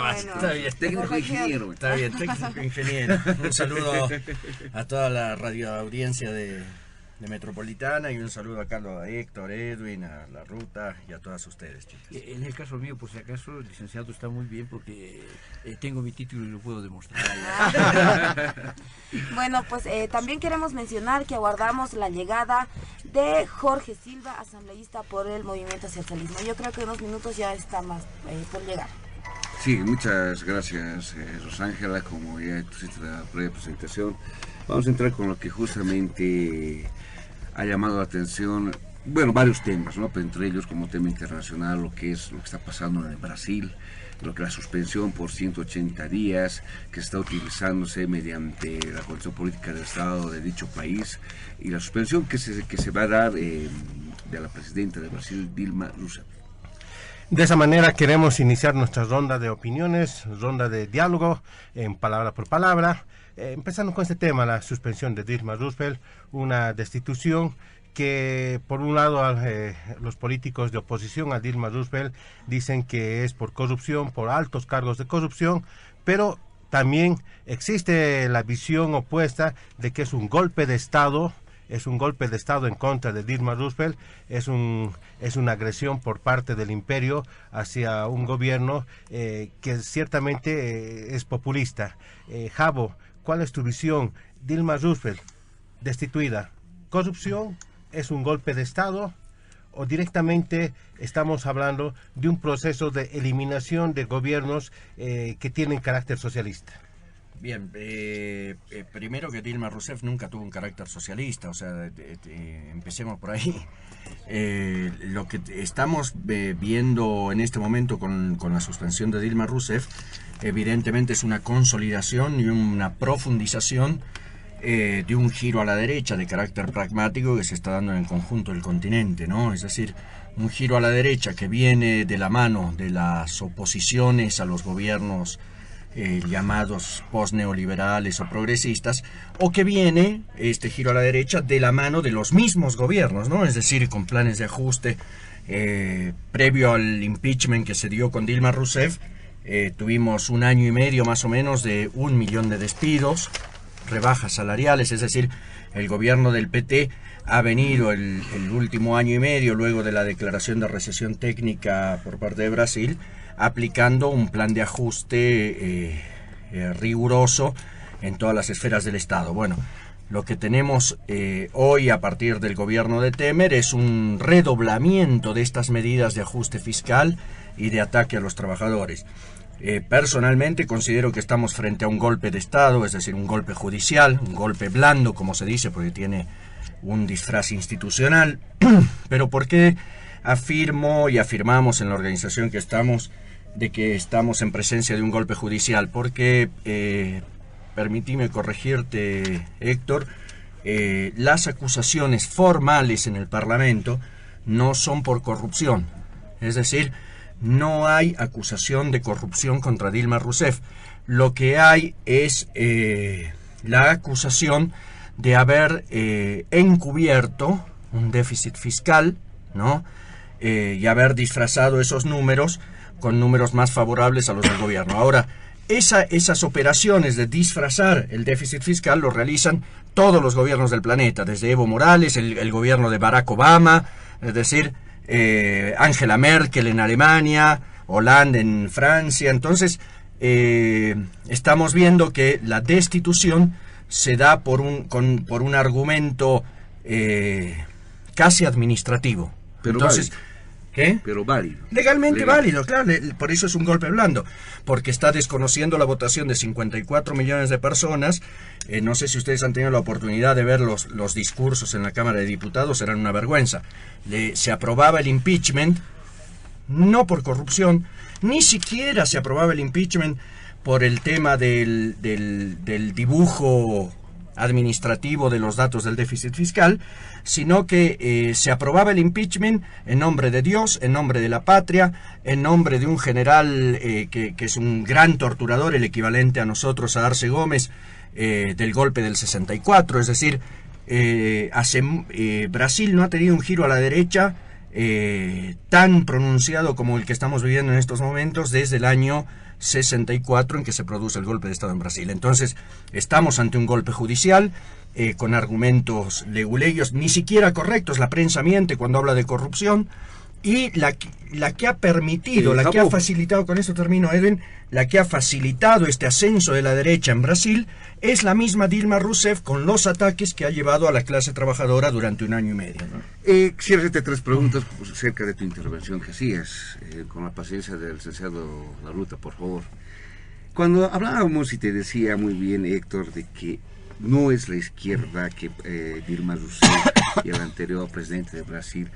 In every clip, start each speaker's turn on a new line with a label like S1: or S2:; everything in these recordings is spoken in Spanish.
S1: bueno.
S2: Está bien,
S3: técnico ingeniero.
S2: Está bien, técnico ingeniero. Un saludo a toda la radio audiencia de Metropolitana y un saludo a Carlos, a Héctor, Edwin, a La Ruta y a todas ustedes, chicas.
S4: En el caso mío, por si acaso, el licenciado está muy bien porque tengo mi título y lo puedo demostrar.
S1: Bueno, pues también queremos mencionar que aguardamos la llegada de Jorge Silva, asambleísta por el Movimiento Socialismo. Yo creo que en unos minutos ya está más por llegar.
S3: Sí, muchas gracias, Rosángela. Como ya pusiste la previa presentación, vamos a entrar con lo que justamente ha llamado la atención, bueno, varios temas, ¿no? Pero entre ellos como tema internacional, lo que está pasando en el Brasil, lo que la suspensión por 180 días que está utilizándose mediante la condición política del Estado de dicho país, y la suspensión que se va a dar de la presidenta de Brasil, Dilma Rousseff.
S5: De esa manera queremos iniciar nuestra ronda de opiniones, ronda de diálogo, en palabra por palabra. Empezando con este tema, la suspensión de Dilma Rousseff, una destitución que por un lado los políticos de oposición a Dilma Rousseff dicen que es por corrupción, por altos cargos de corrupción, pero también existe la visión opuesta de que es un golpe de Estado. Es un golpe de Estado en contra de Dilma Rousseff, es una agresión por parte del imperio hacia un gobierno que ciertamente es populista. Javo, ¿cuál es tu visión? Dilma Rousseff, destituida, ¿corrupción? ¿Es un golpe de Estado? ¿O directamente estamos hablando de un proceso de eliminación de gobiernos que tienen carácter socialista?
S2: Bien, primero que Dilma Rousseff nunca tuvo un carácter socialista, o sea, empecemos por ahí. Lo que estamos viendo en este momento con la suspensión de Dilma Rousseff, evidentemente es una consolidación y una profundización de un giro a la derecha de carácter pragmático que se está dando en el conjunto del continente, ¿no? Es decir, un giro a la derecha que viene de la mano de las oposiciones a los gobiernos llamados postneoliberales o progresistas, o que viene este giro a la derecha de la mano de los mismos gobiernos, ¿no? Es decir, con planes de ajuste previo al impeachment que se dio con Dilma Rousseff. Tuvimos 1 año y medio más o menos de 1 millón de despidos, rebajas salariales, es decir, el gobierno del PT ha venido el último año y medio, luego de la declaración de recesión técnica por parte de Brasil, aplicando un plan de ajuste riguroso en todas las esferas del Estado. Bueno, lo que tenemos hoy a partir del gobierno de Temer es un redoblamiento de estas medidas de ajuste fiscal y de ataque a los trabajadores. Personalmente considero que estamos frente a un golpe de Estado, es decir, un golpe judicial, un golpe blando, como se dice, porque tiene un disfraz institucional. Pero ¿por qué afirmo y afirmamos en la organización que estamos de que estamos en presencia de un golpe judicial? Porque, permíteme corregirte, Héctor, las acusaciones formales en el Parlamento no son por corrupción. Es decir, no hay acusación de corrupción contra Dilma Rousseff. Lo que hay es la acusación de haber encubierto un déficit fiscal, ¿no? Y haber disfrazado esos números con números más favorables a los del gobierno. Ahora, esas operaciones de disfrazar el déficit fiscal lo realizan todos los gobiernos del planeta, desde Evo Morales, el gobierno de Barack Obama, es decir, Angela Merkel en Alemania, Hollande en Francia. Entonces, estamos viendo que la destitución se da por un argumento casi administrativo.
S3: Pero
S2: entonces,
S3: válido.
S2: ¿qué?
S3: Pero válido.
S2: Legalmente válido, claro, por eso es un golpe blando, porque está desconociendo la votación de 54 millones de personas. No sé si ustedes han tenido la oportunidad de ver los discursos en la Cámara de Diputados, eran una vergüenza. Se aprobaba el impeachment, no por corrupción, ni siquiera se aprobaba el impeachment por el tema del dibujo administrativo de los datos del déficit fiscal, sino que se aprobaba el impeachment en nombre de Dios, en nombre de la patria, en nombre de un general que es un gran torturador, el equivalente a nosotros a Arce Gómez, del golpe del 64, es decir, Brasil no ha tenido un giro a la derecha tan pronunciado como el que estamos viviendo en estos momentos desde el año 64 en que se produce el golpe de Estado en Brasil. Entonces, estamos ante un golpe judicial con argumentos leguleyos, ni siquiera correctos. La prensa miente cuando habla de corrupción. Y la que ha permitido, la que ha facilitado, con esto termino, Edwin, la que ha facilitado este ascenso de la derecha en Brasil es la misma Dilma Rousseff, con los ataques que ha llevado a la clase trabajadora durante 1 año y medio, ¿no?
S3: Quisiera hacerte 3 preguntas acerca de tu intervención que hacías, con la paciencia del licenciado Laruta, por favor. Cuando hablábamos y te decía muy bien, Héctor, de que no es la izquierda que Dilma Rousseff y el anterior presidente de Brasil,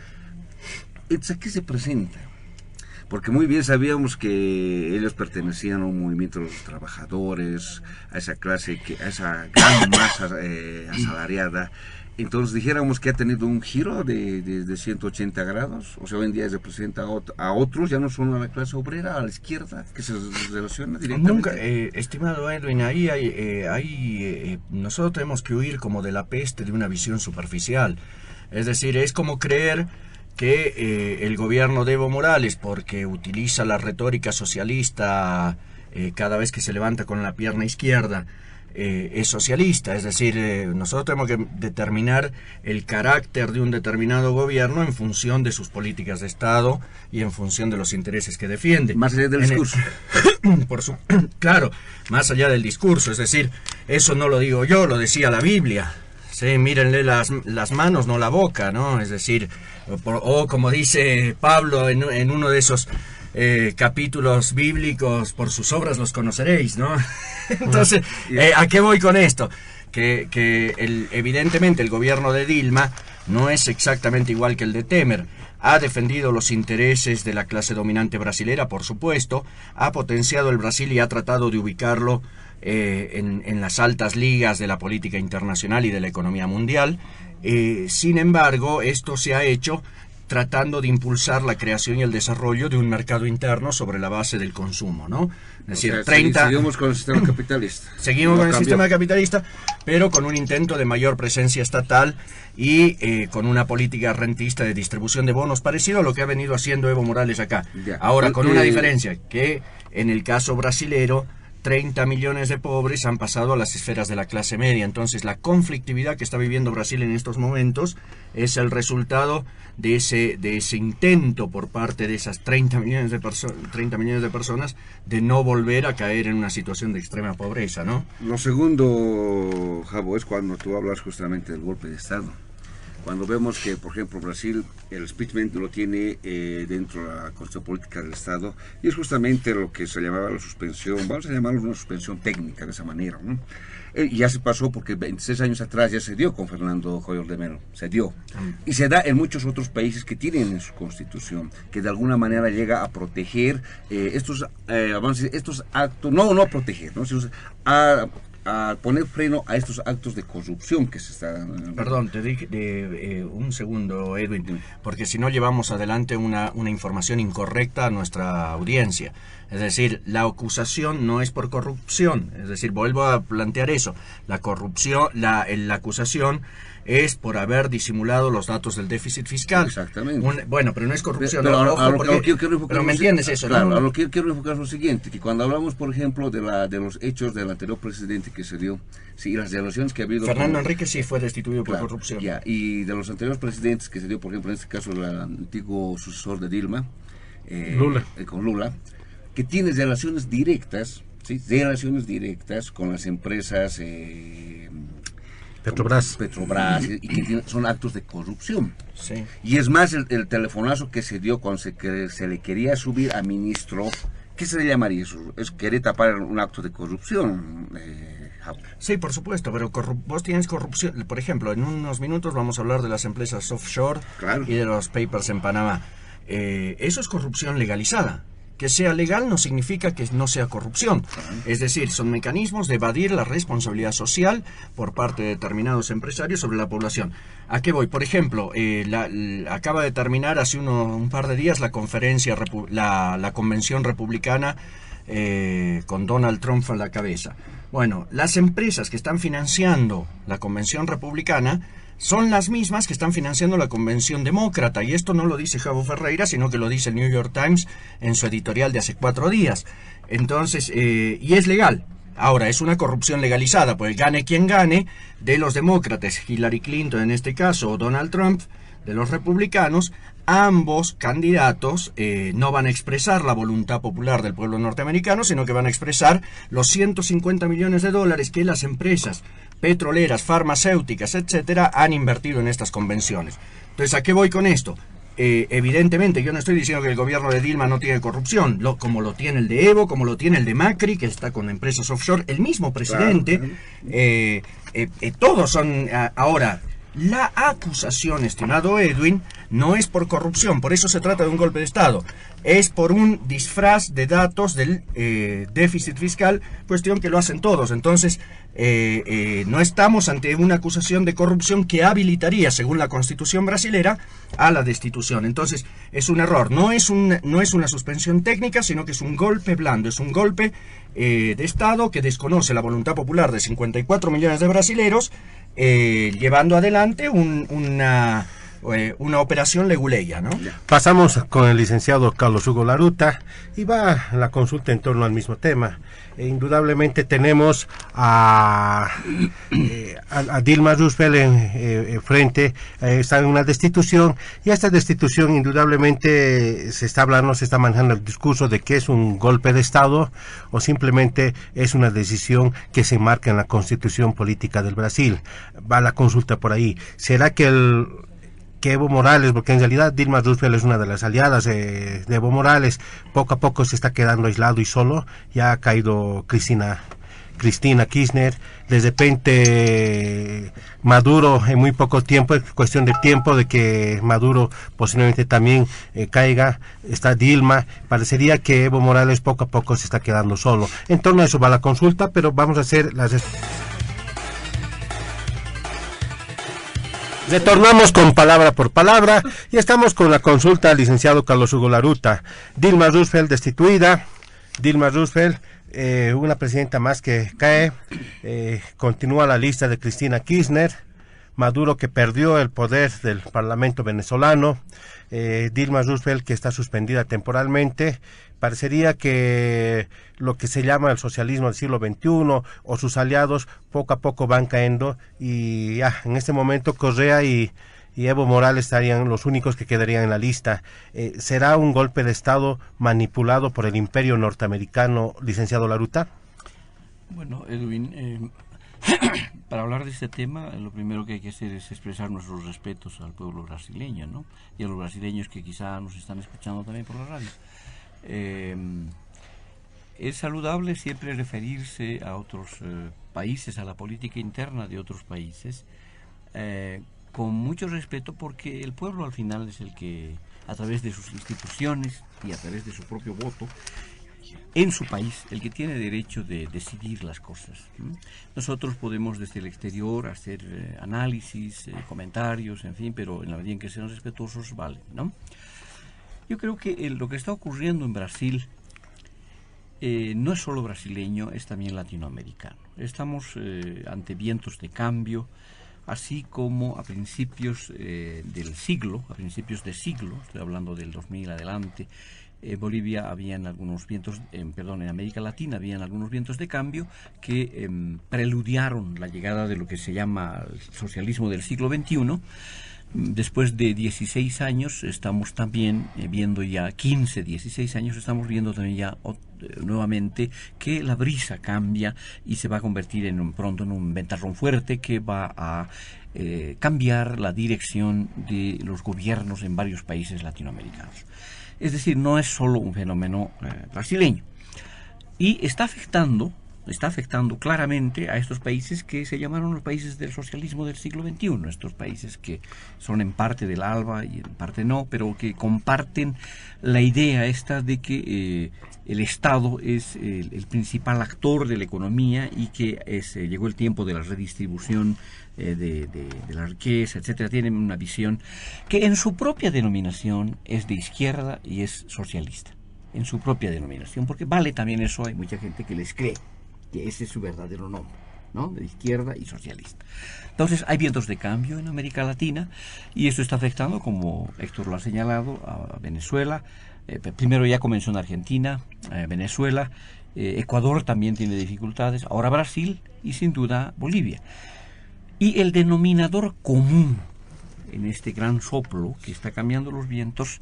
S3: ¿a qué se presenta? Porque muy bien sabíamos que ellos pertenecían a un movimiento de los trabajadores, a esa clase, a esa gran masa asalariada. Entonces dijéramos que ha tenido un giro de 180 grados, o sea, hoy en día se presenta a otros, ya no son a la clase obrera, a la izquierda, que se relaciona directamente.
S2: Nunca, estimado Edwin, nosotros tenemos que huir como de la peste de una visión superficial. Es decir, es como creer que el gobierno de Evo Morales, porque utiliza la retórica socialista cada vez que se levanta con la pierna izquierda, es socialista. Es decir, nosotros tenemos que determinar el carácter de un determinado gobierno en función de sus políticas de Estado y en función de los intereses que defiende.
S3: Más allá del discurso.
S2: Claro, más allá del discurso. Es decir, eso no lo digo yo, lo decía la Biblia. Sí, mírenle las manos, no la boca, ¿no? Es decir, o como dice Pablo en uno de esos capítulos bíblicos, por sus obras los conoceréis, ¿no? Entonces, ¿a qué voy con esto? Que evidentemente el gobierno de Dilma no es exactamente igual que el de Temer. Ha defendido los intereses de la clase dominante brasilera, por supuesto, ha potenciado el Brasil y ha tratado de ubicarlo en las altas ligas de la política internacional y de la economía mundial. Sin embargo, esto se ha hecho tratando de impulsar la creación y el desarrollo de un mercado interno sobre la base del consumo, ¿no? Es decir,
S3: seguimos con el sistema capitalista.
S2: Seguimos con el sistema capitalista, pero con un intento de mayor presencia estatal y con una política rentista de distribución de bonos parecido a lo que ha venido haciendo Evo Morales acá. Ahora, con una diferencia, que en el caso brasilero 30 millones de pobres han pasado a las esferas de la clase media. Entonces, la conflictividad que está viviendo Brasil en estos momentos es el resultado de ese intento por parte de esas 30 millones de personas de no volver a caer en una situación de extrema pobreza, ¿no?
S3: Lo segundo, Javo, es cuando tú hablas justamente del golpe de Estado. Cuando vemos que, por ejemplo, Brasil, el impeachment lo tiene dentro de la Constitución Política del Estado, y es justamente lo que se llamaba la suspensión, vamos a llamarlo una suspensión técnica de esa manera, ¿no? Ya se pasó porque 26 años atrás ya se dio con Fernando Collor de Mello, se dio. Y se da en muchos otros países que tienen en su constitución, que de alguna manera llega a proteger estos actos, no a proteger, ¿no? Sino a poner freno a estos actos de corrupción que se están...
S2: Perdón, te dije un segundo, Edwin, porque si no llevamos adelante una información incorrecta a nuestra audiencia. Es decir, la acusación no es por corrupción, es decir, vuelvo a plantear eso, la corrupción, la acusación es por haber disimulado los datos del déficit fiscal.
S3: Exactamente.
S2: Bueno, pero no es corrupción.
S3: Pero
S2: me entiendes eso,
S3: claro,
S2: ¿no?
S3: a lo que quiero enfocar es lo siguiente, que cuando hablamos, por ejemplo, de los hechos del anterior presidente que se dio, sí, las relaciones que ha habido...
S2: Fernando Henrique sí fue destituido por corrupción.
S3: Ya, y de los anteriores presidentes que se dio, por ejemplo, en este caso, el antiguo sucesor de Dilma,
S5: Lula.
S3: Con Lula, que tiene relaciones directas, ¿sí? Relaciones directas con las empresas...
S5: Petrobras,
S3: y que son actos de corrupción.
S2: Sí.
S3: Y es más, el telefonazo que se dio cuando se le quería subir a ministro, ¿qué se le llamaría eso? Es querer tapar un acto de corrupción.
S2: Sí, por supuesto, pero vos tienes corrupción. Por ejemplo, en unos minutos vamos a hablar de las empresas offshore, claro, y de los papers en Panamá. Eso es corrupción legalizada. Que sea legal no significa que no sea corrupción. Es decir, son mecanismos de evadir la responsabilidad social por parte de determinados empresarios sobre la población. ¿A qué voy? Por ejemplo, acaba de terminar hace un par de días la convención republicana con Donald Trump a la cabeza. Bueno, las empresas que están financiando la convención republicana son las mismas que están financiando la Convención Demócrata, y esto no lo dice Javo Ferreira, sino que lo dice el New York Times en su editorial de hace 4 días. Entonces, y es legal. Ahora, es una corrupción legalizada, pues gane quien gane, de los demócratas, Hillary Clinton en este caso, o Donald Trump, de los republicanos, ambos candidatos no van a expresar la voluntad popular del pueblo norteamericano, sino que van a expresar los 150 millones de dólares que las empresas petroleras, farmacéuticas, etcétera, han invertido en estas convenciones. Entonces, ¿a qué voy con esto? Evidentemente, yo no estoy diciendo que el gobierno de Dilma no tiene corrupción, como lo tiene el de Evo, como lo tiene el de Macri, que está con empresas offshore, el mismo presidente, todos son ahora. La acusación, estimado Edwin, no es por corrupción, por eso se trata de un golpe de Estado. Es por un disfraz de datos del déficit fiscal, cuestión que lo hacen todos. Entonces, no estamos ante una acusación de corrupción que habilitaría, según la Constitución brasilera, a la destitución. Entonces, es un error. No es una suspensión técnica, sino que es un golpe blando, es un golpe de Estado que desconoce la voluntad popular de 54 millones de brasileros, llevando adelante una operación leguleya, ¿no?
S5: Pasamos con el licenciado Carlos Hugo Laruta y va la consulta en torno al mismo tema. Indudablemente tenemos a Dilma Rousseff frente, está en una destitución, y a esta destitución indudablemente se está manejando el discurso de que es un golpe de Estado o simplemente es una decisión que se marca en la Constitución política del Brasil. Va la consulta por ahí. ¿Será que Evo Morales, porque en realidad Dilma Rousseff es una de las aliadas de Evo Morales, poco a poco se está quedando aislado y solo? Ya ha caído Cristina Kirchner, de repente Maduro en muy poco tiempo, es cuestión de tiempo de que Maduro posiblemente también caiga, está Dilma, parecería que Evo Morales poco a poco se está quedando solo. En torno a eso va la consulta, pero vamos a hacer las... Retornamos con palabra por palabra y estamos con la consulta al licenciado Carlos Hugo Laruta. Dilma Rousseff destituida, Dilma Rousseff, una presidenta más que cae, continúa la lista de Cristina Kirchner, Maduro que perdió el poder del Parlamento venezolano, Dilma Rousseff que está suspendida temporalmente. Parecería que lo que se llama el socialismo del siglo XXI o sus aliados poco a poco van cayendo, y ya en este momento Correa y Evo Morales estarían los únicos que quedarían en la lista. ¿Será un golpe de Estado manipulado por el imperio norteamericano, licenciado Laruta?
S4: Bueno, Edwin, para hablar de este tema, lo primero que hay que hacer es expresar nuestros respetos al pueblo brasileño, ¿no? Y a los brasileños que quizá nos están escuchando también por la radio. Es saludable siempre referirse a otros países, a la política interna de otros países, con mucho respeto, porque el pueblo al final es el que, a través de sus instituciones y a través de su propio voto, en su país, el que tiene derecho de decidir las cosas. Nosotros podemos desde el exterior hacer análisis, comentarios, en fin, pero en la medida en que sean respetuosos, vale, ¿no? Yo creo que lo que está ocurriendo en Brasil no es solo brasileño, es también latinoamericano. Estamos ante vientos de cambio, así como a principios del siglo, estoy hablando del 2000 adelante, Bolivia habían algunos vientos, en América Latina habían algunos vientos de cambio que preludiaron la llegada de lo que se llama el socialismo del siglo XXI. Después de 16 años estamos también viendo ya, 16 años, estamos viendo también ya nuevamente que la brisa cambia y se va a convertir pronto en un ventarrón fuerte que va a cambiar la dirección de los gobiernos en varios países latinoamericanos. Es decir, no es solo un fenómeno brasileño. Y está afectando claramente a estos países que se llamaron los países del socialismo del siglo XXI, estos países que son en parte del ALBA y en parte no, pero que comparten la idea esta de que el Estado es el principal actor de la economía y que llegó el tiempo de la redistribución de la riqueza, etcétera. Tienen una visión que en su propia denominación es de izquierda y es socialista, en su propia denominación, porque vale también eso, hay mucha gente que les cree que ese es su verdadero nombre, ¿no? De izquierda y socialista. Entonces hay vientos de cambio en América Latina y esto está afectando, como Héctor lo ha señalado, a Venezuela. Primero ya comenzó en Argentina, Venezuela, Ecuador también tiene dificultades, ahora Brasil y sin duda Bolivia. Y el denominador común en este gran soplo que está cambiando los vientos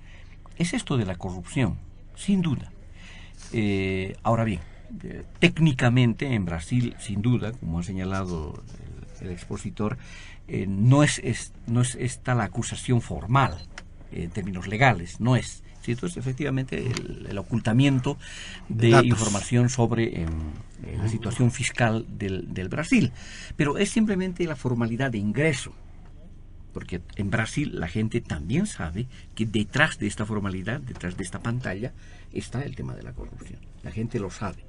S4: es esto de la corrupción, sin duda. Ahora bien, técnicamente en Brasil, sin duda, como ha señalado el expositor, no es esta la acusación formal en términos legales, no es. ¿Cierto? Es efectivamente el ocultamiento de
S5: datos,
S4: información sobre la situación fiscal del Brasil. Pero es simplemente la formalidad de ingreso. Porque en Brasil la gente también sabe que detrás de esta formalidad, detrás de esta pantalla, está el tema de la corrupción. La gente lo sabe.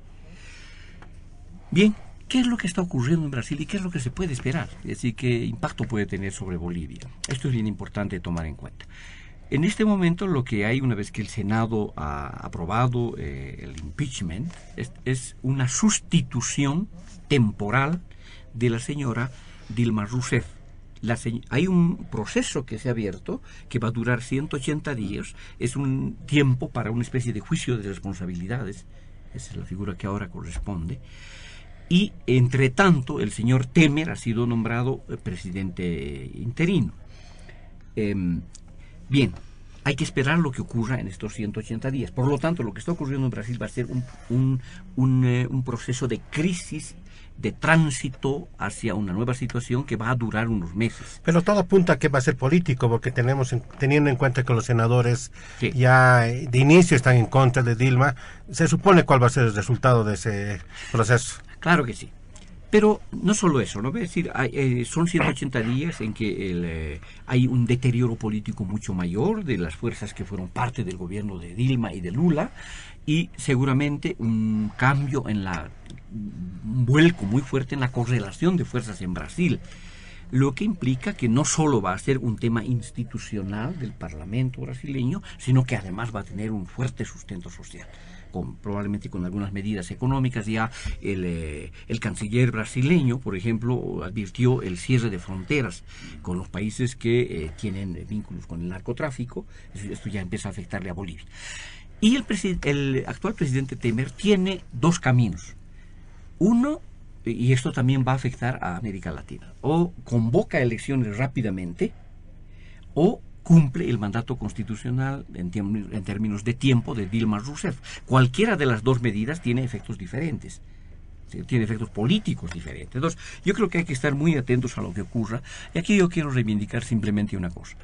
S4: Bien, ¿qué es lo que está ocurriendo en Brasil y qué es lo que se puede esperar? Es decir, ¿qué impacto puede tener sobre Bolivia? Esto es bien importante tomar en cuenta. En este momento lo que hay, una vez que el Senado ha aprobado el impeachment, es una sustitución temporal de la señora Dilma Rousseff. Hay un proceso que se ha abierto que va a durar 180 días. Es un tiempo para una especie de juicio de responsabilidades. Esa es la figura que ahora corresponde. Y, entre tanto, el señor Temer ha sido nombrado presidente interino. Bien, hay que esperar lo que ocurra en estos 180 días. Por lo tanto, lo que está ocurriendo en Brasil va a ser un proceso de crisis, de tránsito hacia una nueva situación que va a durar unos meses.
S5: Pero todo apunta a que va a ser político, porque teniendo en cuenta que los senadores
S4: Sí.
S5: ya de inicio están en contra de Dilma, se supone cuál va a ser el resultado de ese proceso.
S4: Claro que sí. Pero no solo eso, ¿no? Es decir, son 180 días en que hay un deterioro político mucho mayor de las fuerzas que fueron parte del gobierno de Dilma y de Lula, y seguramente un cambio un vuelco muy fuerte en la correlación de fuerzas en Brasil, lo que implica que no solo va a ser un tema institucional del Parlamento brasileño, sino que además va a tener un fuerte sustento social. Probablemente con algunas medidas económicas. Ya el canciller brasileño, por ejemplo, advirtió el cierre de fronteras con los países que tienen vínculos con el narcotráfico. Esto ya empieza a afectarle a Bolivia. Y el actual presidente Temer tiene dos caminos. Uno, y esto también va a afectar a América Latina, o convoca elecciones rápidamente, o cumple el mandato constitucional en términos de tiempo de Dilma Rousseff. Cualquiera de las dos medidas tiene efectos diferentes, ¿sí? Tiene efectos políticos diferentes. Entonces, yo creo que hay que estar muy atentos a lo que ocurra. Y aquí yo quiero reivindicar simplemente una cosa.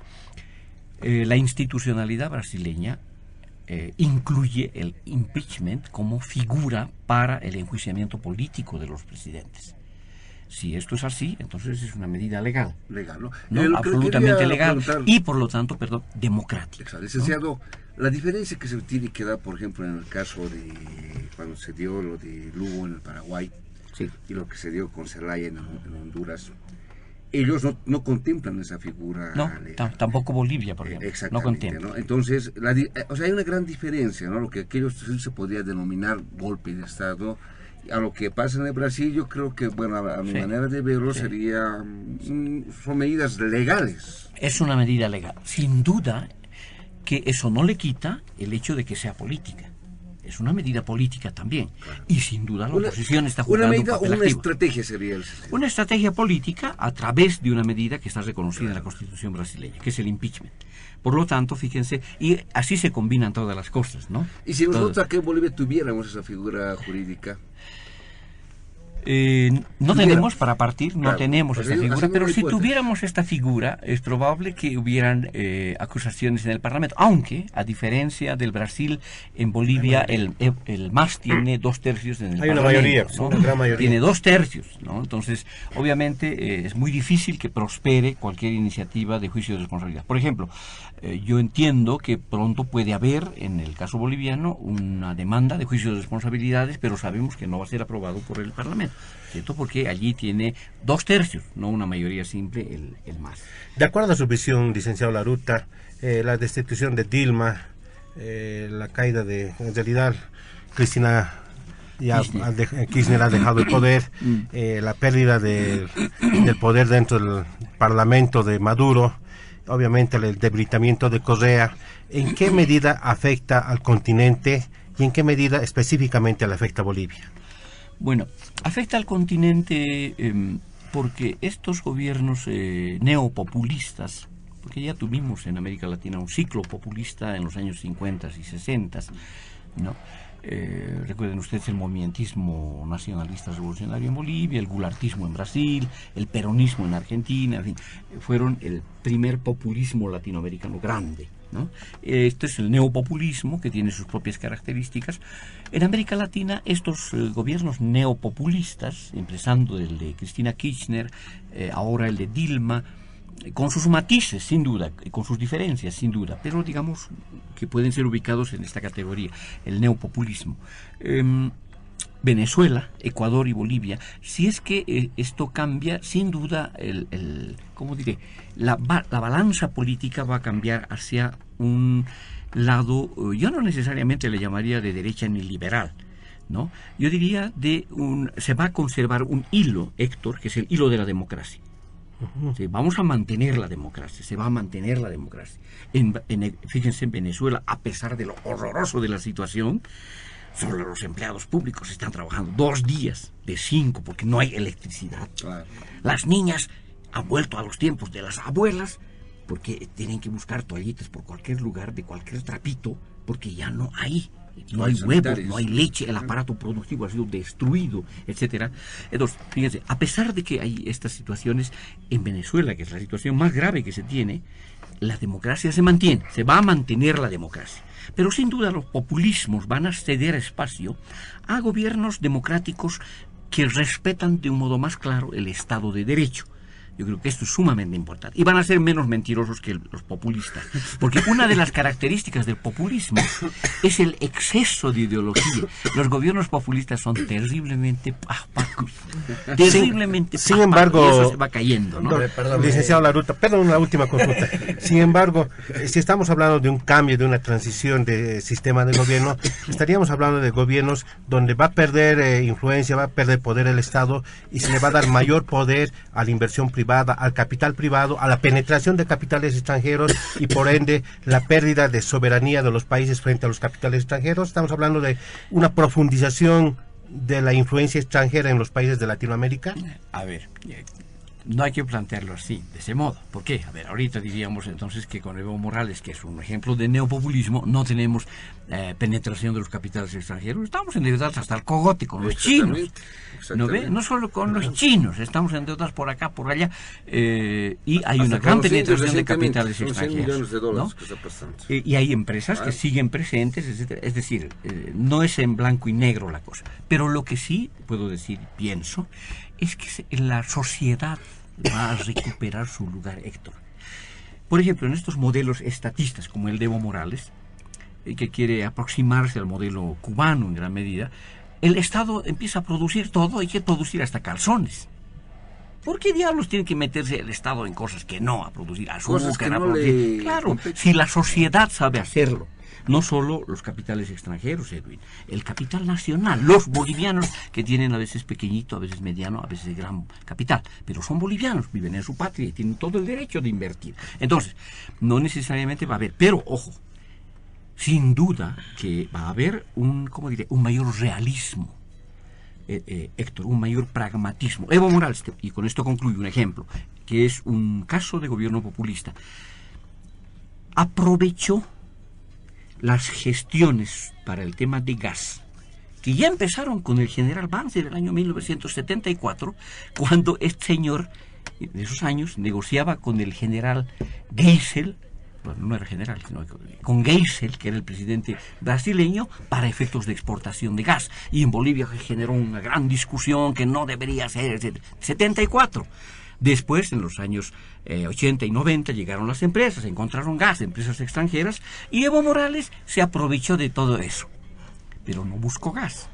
S4: La institucionalidad brasileña incluye el impeachment como figura para el enjuiciamiento político de los presidentes. Si esto es así, entonces es una medida legal.
S3: Legal, ¿no?
S4: ¿No? Absolutamente legal y, por lo tanto, democrática.
S3: Exacto. Licenciado, ¿no? La diferencia que se tiene que dar, por ejemplo, en el caso de cuando se dio lo de Lugo en el Paraguay,
S4: Sí.
S3: y lo que se dio con Zelaya en Honduras, ellos no contemplan esa figura
S4: No,
S3: legal.
S4: tampoco Bolivia, por ejemplo. No
S3: Exactamente,
S4: contempla.
S3: ¿no? Entonces, o sea, hay una gran diferencia, ¿no? Lo que aquellos sí se podría denominar golpe de Estado. A lo que pasa en el Brasil, yo creo que, bueno, a mi
S4: Sí.
S3: manera de verlo,
S4: Sí.
S3: sería, son medidas legales.
S4: Es una medida legal. Sin duda que eso no le quita el hecho de que sea política. Es una medida política también. Y sin duda la oposición está jugando
S3: una
S4: un
S3: medida o
S4: papel
S3: una
S4: activo.
S3: estrategia sería el
S4: Una estrategia política a través de una medida que está reconocida en la Constitución brasileña, que es el impeachment. Por lo tanto, fíjense, y así se combinan todas las cosas, ¿no?
S3: Y si nosotros
S4: Todas.
S3: aquí en Bolivia tuviéramos esa figura jurídica,
S4: No tenemos para partir, no
S3: Claro,
S4: tenemos
S3: pues
S4: esta
S3: así
S4: figura,
S3: no
S4: pero
S3: hay
S4: si
S3: hipótesis.
S4: tuviéramos esta figura, es probable que hubieran acusaciones en el Parlamento, aunque, a diferencia del Brasil, en Bolivia el MAS tiene 2/3 en el
S5: Hay una
S4: Parlamento,
S5: mayoría,
S4: ¿no?
S5: una gran mayoría.
S4: Tiene 2/3, ¿no? Entonces, obviamente, es muy difícil que prospere cualquier iniciativa de juicio de responsabilidad. Por ejemplo, yo entiendo que pronto puede haber, en el caso boliviano, una demanda de juicio de responsabilidades, pero sabemos que no va a ser aprobado por el Parlamento, ¿cierto? Porque allí tiene 2/3, no una mayoría simple, el MAS.
S5: De acuerdo a su visión, licenciado Laruta, la destitución de Dilma, la caída de, en realidad, Cristina ya Kirchner ha dejado el poder, la pérdida del poder dentro del Parlamento de Maduro, obviamente el debilitamiento de Correa. ¿En qué medida afecta al continente y en qué medida específicamente le afecta a Bolivia?
S4: Bueno, afecta al continente porque estos gobiernos neopopulistas, porque ya tuvimos en América Latina un ciclo populista en los años 50 y 60, ¿no? Recuerden ustedes el movimientismo nacionalista revolucionario en Bolivia, el gulartismo en Brasil, el peronismo en Argentina, en fin, fueron el primer populismo latinoamericano grande, ¿no? Este es el neopopulismo, que tiene sus propias características. En América Latina, estos gobiernos neopopulistas, empezando el de Cristina Kirchner, ahora el de Dilma, con sus matices, sin duda, con sus diferencias, sin duda, pero digamos que pueden ser ubicados en esta categoría, el neopopulismo. Venezuela, Ecuador y Bolivia, si es que esto cambia, sin duda, ¿cómo diré? La balanza política va a cambiar hacia un lado, yo no necesariamente le llamaría de derecha ni liberal, ¿no? Yo diría se va a conservar un hilo, Héctor, que es el hilo de la democracia. Sí, vamos a mantener la democracia, se va a mantener la democracia. Fíjense, en Venezuela, a pesar de lo horroroso de la situación, solo los empleados públicos están trabajando 2 días de 5 porque no hay electricidad. Claro. Las niñas han vuelto a los tiempos de las abuelas porque tienen que buscar toallitas por cualquier lugar, de cualquier trapito, porque ya no hay. No hay huevos, no hay leche, el aparato productivo ha sido destruido, etcétera. Entonces, fíjense, a pesar de que hay estas situaciones en Venezuela, que es la situación más grave que se tiene, la democracia se mantiene, se va a mantener la democracia. Pero sin duda los populismos van a ceder espacio a gobiernos democráticos que respetan de un modo más claro el Estado de Derecho. Yo creo que esto es sumamente importante. Y van a ser menos mentirosos que los populistas. Porque una de las características del populismo es el exceso de ideología. Los gobiernos populistas son terriblemente pajpacos. Terriblemente
S5: sin embargo,
S4: y eso se va cayendo, ¿no?
S5: Licenciado Laruta, perdón, una última consulta. Sin embargo, si estamos hablando de un cambio, de una transición de sistema de gobierno, estaríamos hablando de gobiernos donde va a perder influencia, va a perder poder el Estado y se le va a dar mayor poder a la inversión privada, al capital privado, a la penetración de capitales extranjeros y por ende la pérdida de soberanía de los países frente a los capitales extranjeros. Estamos hablando de una profundización de la influencia extranjera en los países de Latinoamérica.
S4: A ver, no hay que plantearlo así, de ese modo. ¿Por qué? A ver, ahorita diríamos entonces que con Evo Morales, que es un ejemplo de neopopulismo, no tenemos penetración de los capitales extranjeros. Estamos endeudados hasta el cogote con los chinos. ¿No ve? No solo con los chinos, estamos endeudados por acá, por allá, y hay una gran penetración de capitales extranjeros, ¿no? Y hay empresas que siguen presentes, etcétera. Es decir, no es en blanco y negro la cosa. Pero lo que sí puedo decir, pienso, es que la sociedad va a recuperar su lugar, Héctor. Por ejemplo, en estos modelos estatistas como el de Evo Morales, que quiere aproximarse al modelo cubano en gran medida, el Estado empieza a producir todo, hay que producir hasta calzones. ¿Por qué diablos tiene que meterse el Estado en cosas que no, a producir azúcar, a producir? Claro, si la sociedad sabe hacerlo. No solo los capitales extranjeros, Edwin, el capital nacional, los bolivianos que tienen a veces pequeñito, a veces mediano, a veces gran capital, pero son bolivianos, viven en su patria y tienen todo el derecho de invertir. Entonces, no necesariamente va a haber, pero ojo, sin duda que va a haber un mayor realismo, Héctor, un mayor pragmatismo. Evo Morales, y con esto concluyo un ejemplo, que es un caso de gobierno populista, aprovechó las gestiones para el tema de gas, que ya empezaron con el general Banzer en el año 1974, cuando este señor, en esos años, negociaba con el general Geisel, bueno, no era general, sino con Geisel, que era el presidente brasileño, para efectos de exportación de gas. Y en Bolivia se generó una gran discusión que no debería ser, etc. 74. Después, en los años 80 y 90, llegaron las empresas, encontraron gas, empresas extranjeras, y Evo Morales se aprovechó de todo eso. Pero no buscó gas.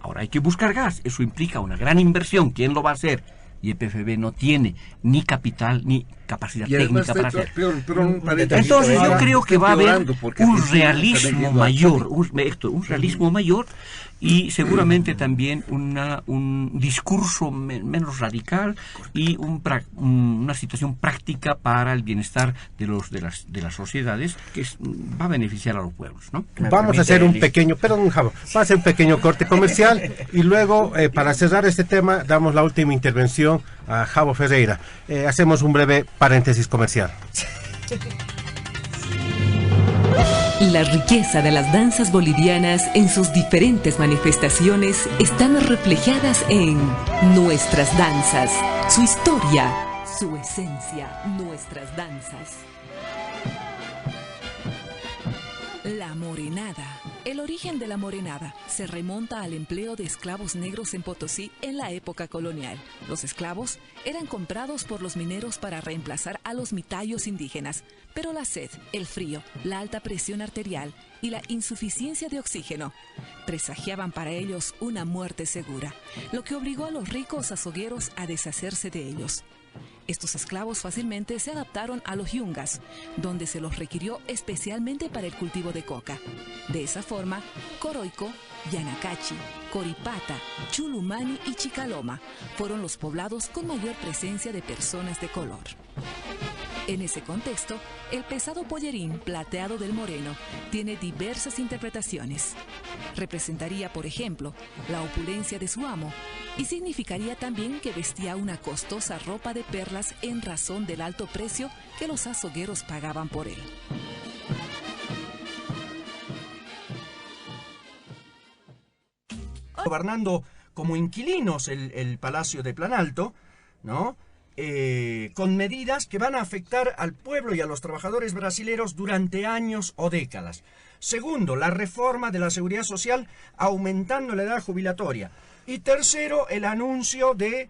S4: Ahora hay que buscar gas. Eso implica una gran inversión. ¿Quién lo va a hacer? Y EPFB no tiene ni capital, ni capacidad
S3: Y además
S4: técnica para hacer.
S3: Entonces
S4: yo creo que va a haber un realismo mayor, un realismo mayor, y seguramente también un discurso menos radical y una situación práctica para el bienestar de las sociedades que va a beneficiar a los pueblos, ¿no?
S5: Vamos a hacer un pequeño, perdón, Javo, vamos a hacer un pequeño corte comercial y luego, para cerrar este tema, damos la última intervención a Javo Ferreira. Hacemos un breve paréntesis comercial.
S6: La riqueza de las danzas bolivianas en sus diferentes manifestaciones están reflejadas en nuestras danzas, su historia, su esencia, nuestras danzas. La morenada. El origen de la morenada se remonta al empleo de esclavos negros en Potosí en la época colonial. Los esclavos eran comprados por los mineros para reemplazar a los mitayos indígenas, pero la sed, el frío, la alta presión arterial y la insuficiencia de oxígeno presagiaban para ellos una muerte segura, lo que obligó a los ricos azogueros a deshacerse de ellos. Estos esclavos fácilmente se adaptaron a los yungas, donde se los requirió especialmente para el cultivo de coca. De esa forma, Coroico, Yanacachi, Coripata, Chulumani y Chicaloma fueron los poblados con mayor presencia de personas de color. En ese contexto, el pesado pollerín plateado del moreno tiene diversas interpretaciones. Representaría, por ejemplo, la opulencia de su amo y significaría también que vestía una costosa ropa de perlas en razón del alto precio que los azogueros pagaban por él.
S2: Gobernando como inquilinos el Palacio de Planalto, ¿no? Con medidas que van a afectar al pueblo y a los trabajadores brasileros durante años o décadas. Segundo, la reforma de la seguridad social aumentando la edad jubilatoria. Y tercero, el anuncio de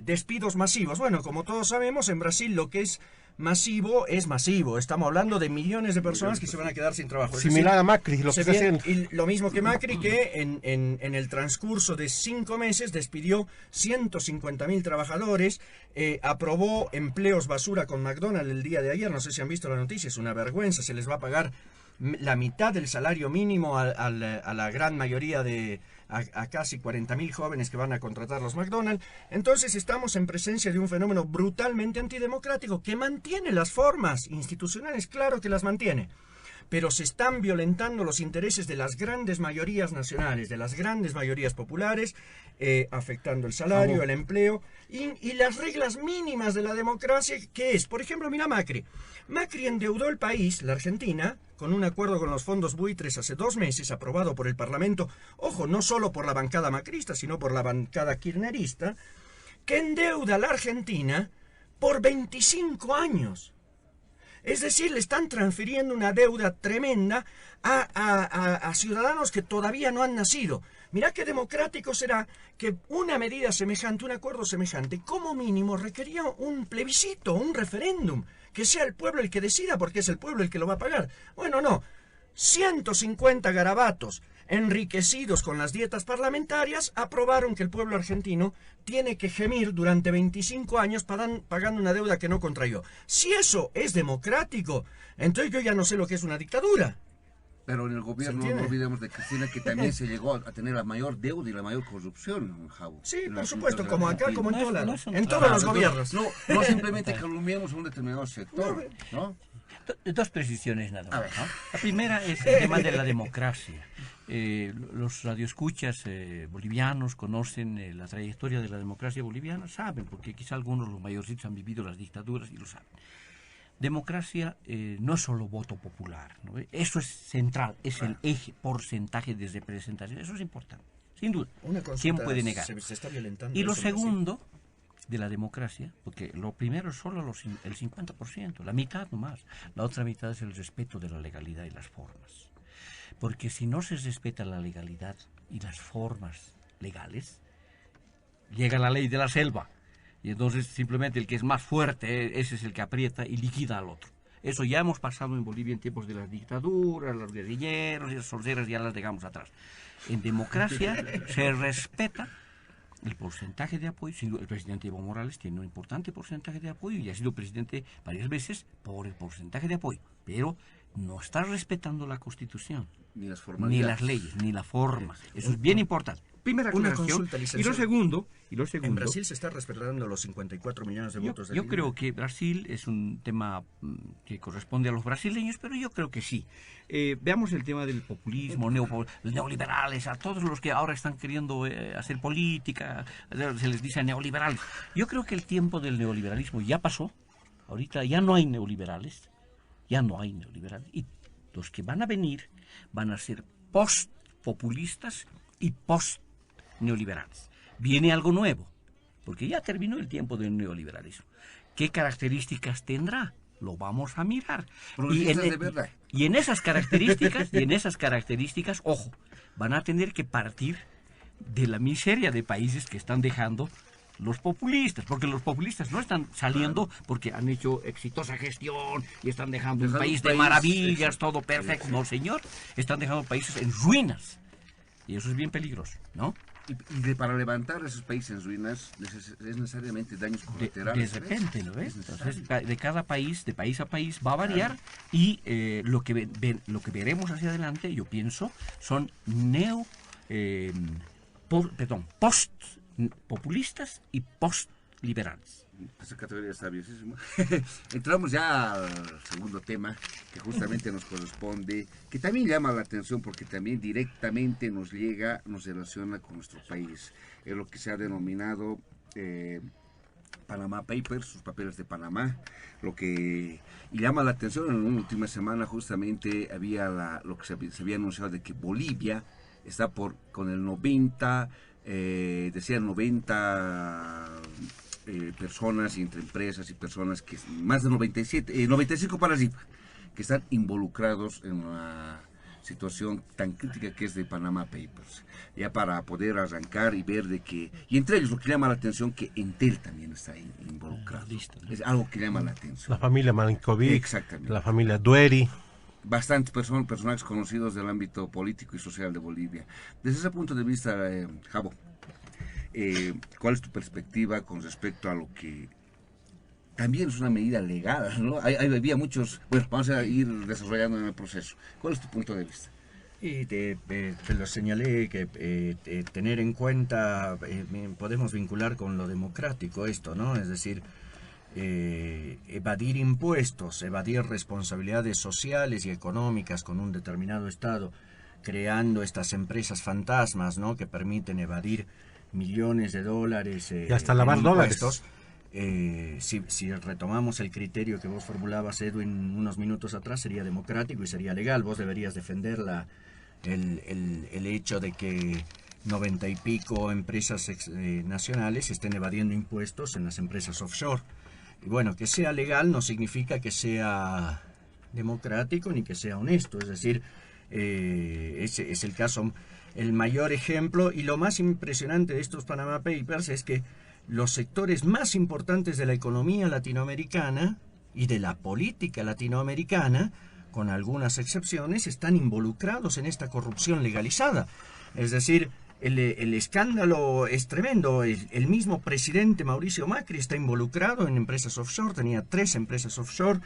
S2: despidos masivos. Bueno, como todos sabemos, en Brasil lo que es masivo es masivo. Estamos hablando de millones de personas que se van a quedar sin trabajo.
S5: Similar a Macri, lo que está haciendo.
S2: Y lo mismo que Macri, que en el transcurso de 5 meses despidió 150.000 trabajadores, aprobó empleos basura con McDonald's el día de ayer. No sé si han visto la noticia, es una vergüenza. Se les va a pagar la mitad del salario mínimo a la gran mayoría a casi 40.000 jóvenes que van a contratar los McDonald's. Entonces estamos en presencia de un fenómeno brutalmente antidemocrático que mantiene las formas institucionales, claro que las mantiene, pero se están violentando los intereses de las grandes mayorías nacionales, de las grandes mayorías populares, afectando el salario, el empleo y las reglas mínimas de la democracia, que es, por ejemplo, mira Macri. Macri endeudó el país, la Argentina, con un acuerdo con los fondos buitres hace 2 meses, aprobado por el Parlamento, ojo, no solo por la bancada macrista, sino por la bancada kirchnerista, que endeuda a la Argentina por 25 años. Es decir, le están transfiriendo una deuda tremenda a ciudadanos que todavía no han nacido. Mirá qué democrático será que una medida semejante, un acuerdo semejante, como mínimo requería un plebiscito, un referéndum, que sea el pueblo el que decida, porque es el pueblo el que lo va a pagar. Bueno, no. 150 garabatos enriquecidos con las dietas parlamentarias aprobaron que el pueblo argentino tiene que gemir durante 25 años pagando una deuda que no contrayó. Si eso es democrático, entonces yo ya no sé lo que es una dictadura.
S3: Pero en el gobierno no olvidemos de Cristina, que también se llegó a tener la mayor deuda y la mayor corrupción, Javo.
S2: Sí, por supuesto, como acá, como en todos lados, en todos los gobiernos.
S3: No simplemente calumniamos a un determinado sector, ¿no?
S4: 2 precisiones nada más, ¿no? La primera es el tema de la democracia. Los radioescuchas bolivianos conocen la trayectoria de la democracia boliviana, saben, porque quizá algunos, los mayorcitos, han vivido las dictaduras y lo saben. Democracia no es solo voto popular, ¿no? Eso es central, es el eje, porcentaje de representación, eso es importante, sin duda. ¿Quién puede negar?
S2: Se está violentando.
S4: Y lo segundo de la democracia, porque lo primero es solo el 50%, la mitad nomás, la otra mitad es el respeto de la legalidad y las formas. Porque si no se respeta la legalidad y las formas legales, llega la ley de la selva. Y entonces simplemente el que es más fuerte, ese es el que aprieta y liquida al otro. Eso ya hemos pasado en Bolivia en tiempos de las dictaduras, los guerrilleros y las sorceras, ya las dejamos atrás. En democracia se respeta el porcentaje de apoyo, el presidente Evo Morales tiene un importante porcentaje de apoyo y ha sido presidente varias veces por el porcentaje de apoyo, pero no está respetando la Constitución,
S3: Ni las
S4: ni
S3: formalidades.
S4: las leyes, ni la forma. Eso es bien importante. Primera
S2: Una
S4: aclaración.
S2: consulta,
S4: Y
S2: licenciado.
S4: lo segundo,
S2: En Brasil se está respetando los 54 millones de votos de
S4: yo
S2: Lula.
S4: creo que Brasil es un tema que corresponde a los brasileños, pero yo creo que sí. Veamos el tema del populismo, neoliberales, a todos los que ahora están queriendo hacer política, se les dice neoliberales. Yo creo que el tiempo del neoliberalismo ya pasó. Ahorita ya no hay neoliberales, y los que van a venir van a ser post-populistas y post-neoliberales. Viene algo nuevo, porque ya terminó el tiempo del neoliberalismo. ¿Qué características tendrá? Lo vamos a mirar.
S3: Progresistas de verdad.
S4: Y en esas características, ojo, van a tener que partir de la miseria de países que están dejando los populistas, porque los populistas no están saliendo porque han hecho exitosa gestión y están dejando un país de maravillas, todo perfecto. No, señor, están dejando países en ruinas. Y eso es bien peligroso, ¿no?
S3: Para levantar esos países en ruinas es necesariamente daños colaterales.
S4: De repente, ¿lo ves? Entonces, de cada país, de país a país, va a variar y lo que veremos hacia adelante, yo pienso, son post-populistas y post-liberales.
S3: Esa categoría está bienísima. Entramos ya al segundo tema que justamente nos corresponde, que también llama la atención porque también directamente nos llega, nos relaciona con nuestro país. Es lo que se ha denominado Panama Papers, sus papeles de Panamá. Lo que llama la atención en la última semana justamente había lo que se había anunciado de que Bolivia está con el 90, decían 90 personas y entre empresas y personas que más de 95 para arriba que están involucrados en una situación tan crítica que es de Panama Papers, ya para poder arrancar y ver de que, y entre ellos lo que llama la atención que Entel también está ahí involucrado. Es algo que llama la atención.
S5: La familia Malinkovic,
S3: Exactamente.
S5: la familia Dueri.
S3: Bastantes personajes conocidos del ámbito político y social de Bolivia. Desde ese punto de vista, Javo, ¿cuál es tu perspectiva con respecto a lo que también es una medida legal, ¿no? Había muchos, bueno, vamos a ir desarrollando en el proceso. ¿Cuál es tu punto de vista?
S2: Y te lo señalé que tener en cuenta, podemos vincular con lo democrático esto, ¿no? Es decir, evadir impuestos, evadir responsabilidades sociales y económicas con un determinado Estado, creando estas empresas fantasmas, ¿no? Que permiten evadir millones de dólares
S5: y hasta lavar dólares.
S2: Si retomamos el criterio que vos formulabas, Edwin, unos minutos atrás, sería democrático y sería legal. Vos deberías defender el hecho de que 90 y pico empresas nacionales estén evadiendo impuestos en las empresas offshore. Y bueno, que sea legal no significa que sea democrático ni que sea honesto. Es decir, ese es el caso, el mayor ejemplo, y lo más impresionante de estos Panama Papers es que los sectores más importantes de la economía latinoamericana y de la política latinoamericana, con algunas excepciones, están involucrados en esta corrupción legalizada. Es decir, el escándalo es tremendo. El mismo presidente Mauricio Macri está involucrado en empresas offshore, tenía 3 empresas offshore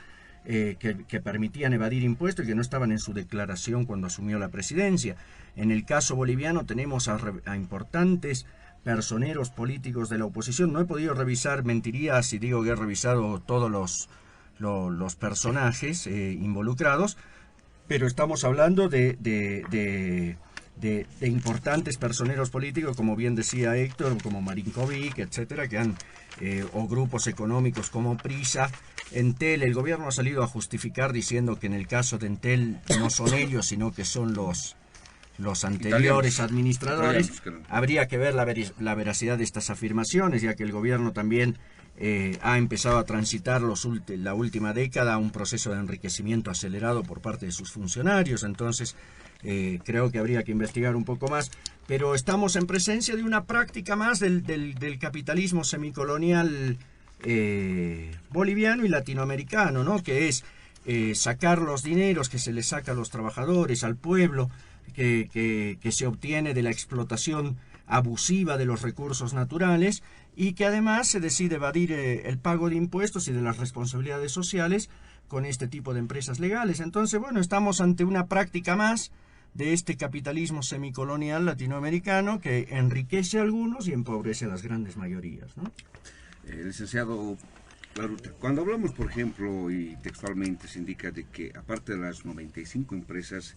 S2: que permitían evadir impuestos y que no estaban en su declaración cuando asumió la presidencia. En el caso boliviano tenemos a importantes personeros políticos de la oposición. No he podido revisar, mentiría si digo que he revisado todos los personajes involucrados, pero estamos hablando de importantes personeros políticos, como bien decía Héctor, como Malinkovic, etcétera, que han o grupos económicos como Prisa, Entel. El gobierno ha salido a justificar diciendo que en el caso de Entel no son ellos, sino que son los anteriores administradores. Habría que ver la veracidad de estas afirmaciones, ya que el gobierno también ha empezado a transitar la última década un proceso de enriquecimiento acelerado por parte de sus funcionarios. Entonces creo que habría que investigar un poco más, pero estamos en presencia de una práctica más del capitalismo semicolonial boliviano y latinoamericano, ¿no? Que es sacar los dineros que se les saca a los trabajadores, al pueblo, que se obtiene de la explotación abusiva de los recursos naturales y que además se decide evadir el pago de impuestos y de las responsabilidades sociales con este tipo de empresas legales. Entonces, bueno, estamos ante una práctica más de este capitalismo semicolonial latinoamericano que enriquece a algunos y empobrece a las grandes mayorías, ¿no?
S3: Licenciado Baruta, cuando hablamos, por ejemplo, y textualmente se indica de que aparte de las 95 empresas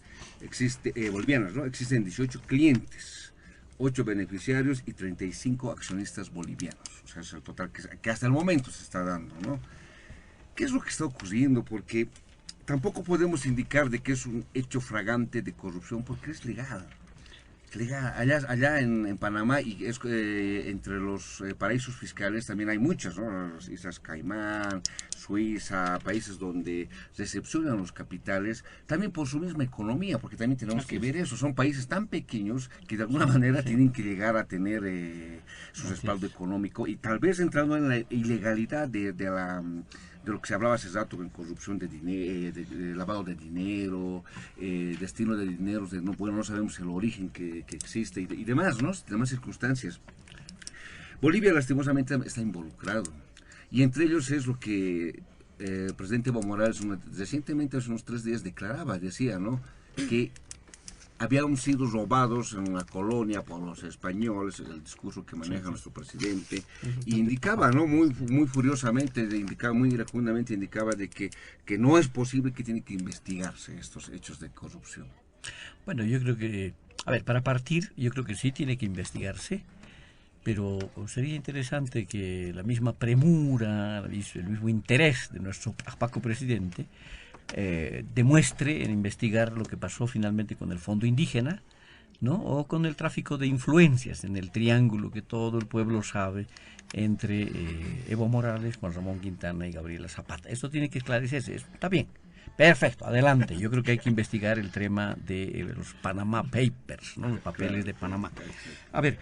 S3: bolivianas, ¿no?, existen 18 clientes, 8 beneficiarios y 35 accionistas bolivianos. O sea, es el total que hasta el momento se está dando, ¿no? ¿Qué es lo que está ocurriendo? Porque tampoco podemos indicar de que es un hecho flagrante de corrupción, porque es legal. Allá en Panamá y entre los paraísos fiscales también hay muchas, ¿no? Las Islas Caimán, Suiza, países donde recepcionan los capitales, también por su misma economía, porque también tenemos que ver eso. Son países tan pequeños que de alguna manera tienen que llegar a tener su respaldo económico, y tal vez entrando en la ilegalidad de lo que se hablaba hace rato, en corrupción de dinero, de lavado de dinero, destino de dinero, no sabemos el origen que existe y demás, ¿no? Demás circunstancias. Bolivia lastimosamente está involucrado, y entre ellos es lo que el presidente Evo Morales recientemente, hace unos 3 días, decía, ¿no?, que habían sido robados en la colonia por los españoles, el discurso que maneja nuestro presidente, y indicaba, ¿no?, muy furiosamente, muy iracundamente indicaba de que no es posible, que tiene que investigarse estos hechos de corrupción.
S4: Bueno, yo creo que, a ver, para partir, yo creo que sí tiene que investigarse, pero sería interesante que la misma premura, el mismo interés de nuestro Paco presidente demuestre en investigar lo que pasó finalmente con el Fondo Indígena, ¿no?, o con el tráfico de influencias en el triángulo que todo el pueblo sabe entre Evo Morales, Juan Ramón Quintana y Gabriela Zapata. Esto tiene que esclarecerse. Está bien, perfecto, adelante. Yo creo que hay que investigar el tema de los Panama Papers, ¿no?, los papeles de Panamá. A ver,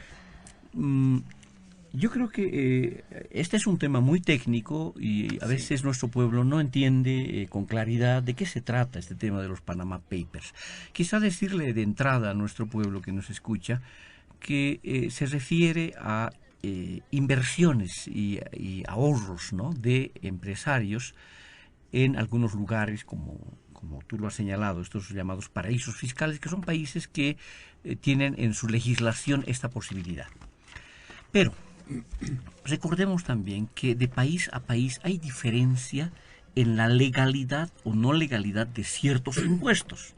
S4: yo creo que este es un tema muy técnico y a veces nuestro pueblo no entiende con claridad de qué se trata este tema de los Panama Papers. Quizá decirle de entrada a nuestro pueblo que nos escucha que se refiere a inversiones y ahorros, ¿no?, de empresarios en algunos lugares como tú lo has señalado, estos llamados paraísos fiscales, que son países que tienen en su legislación esta posibilidad. Pero recordemos también que de país a país hay diferencia en la legalidad o no legalidad de ciertos impuestos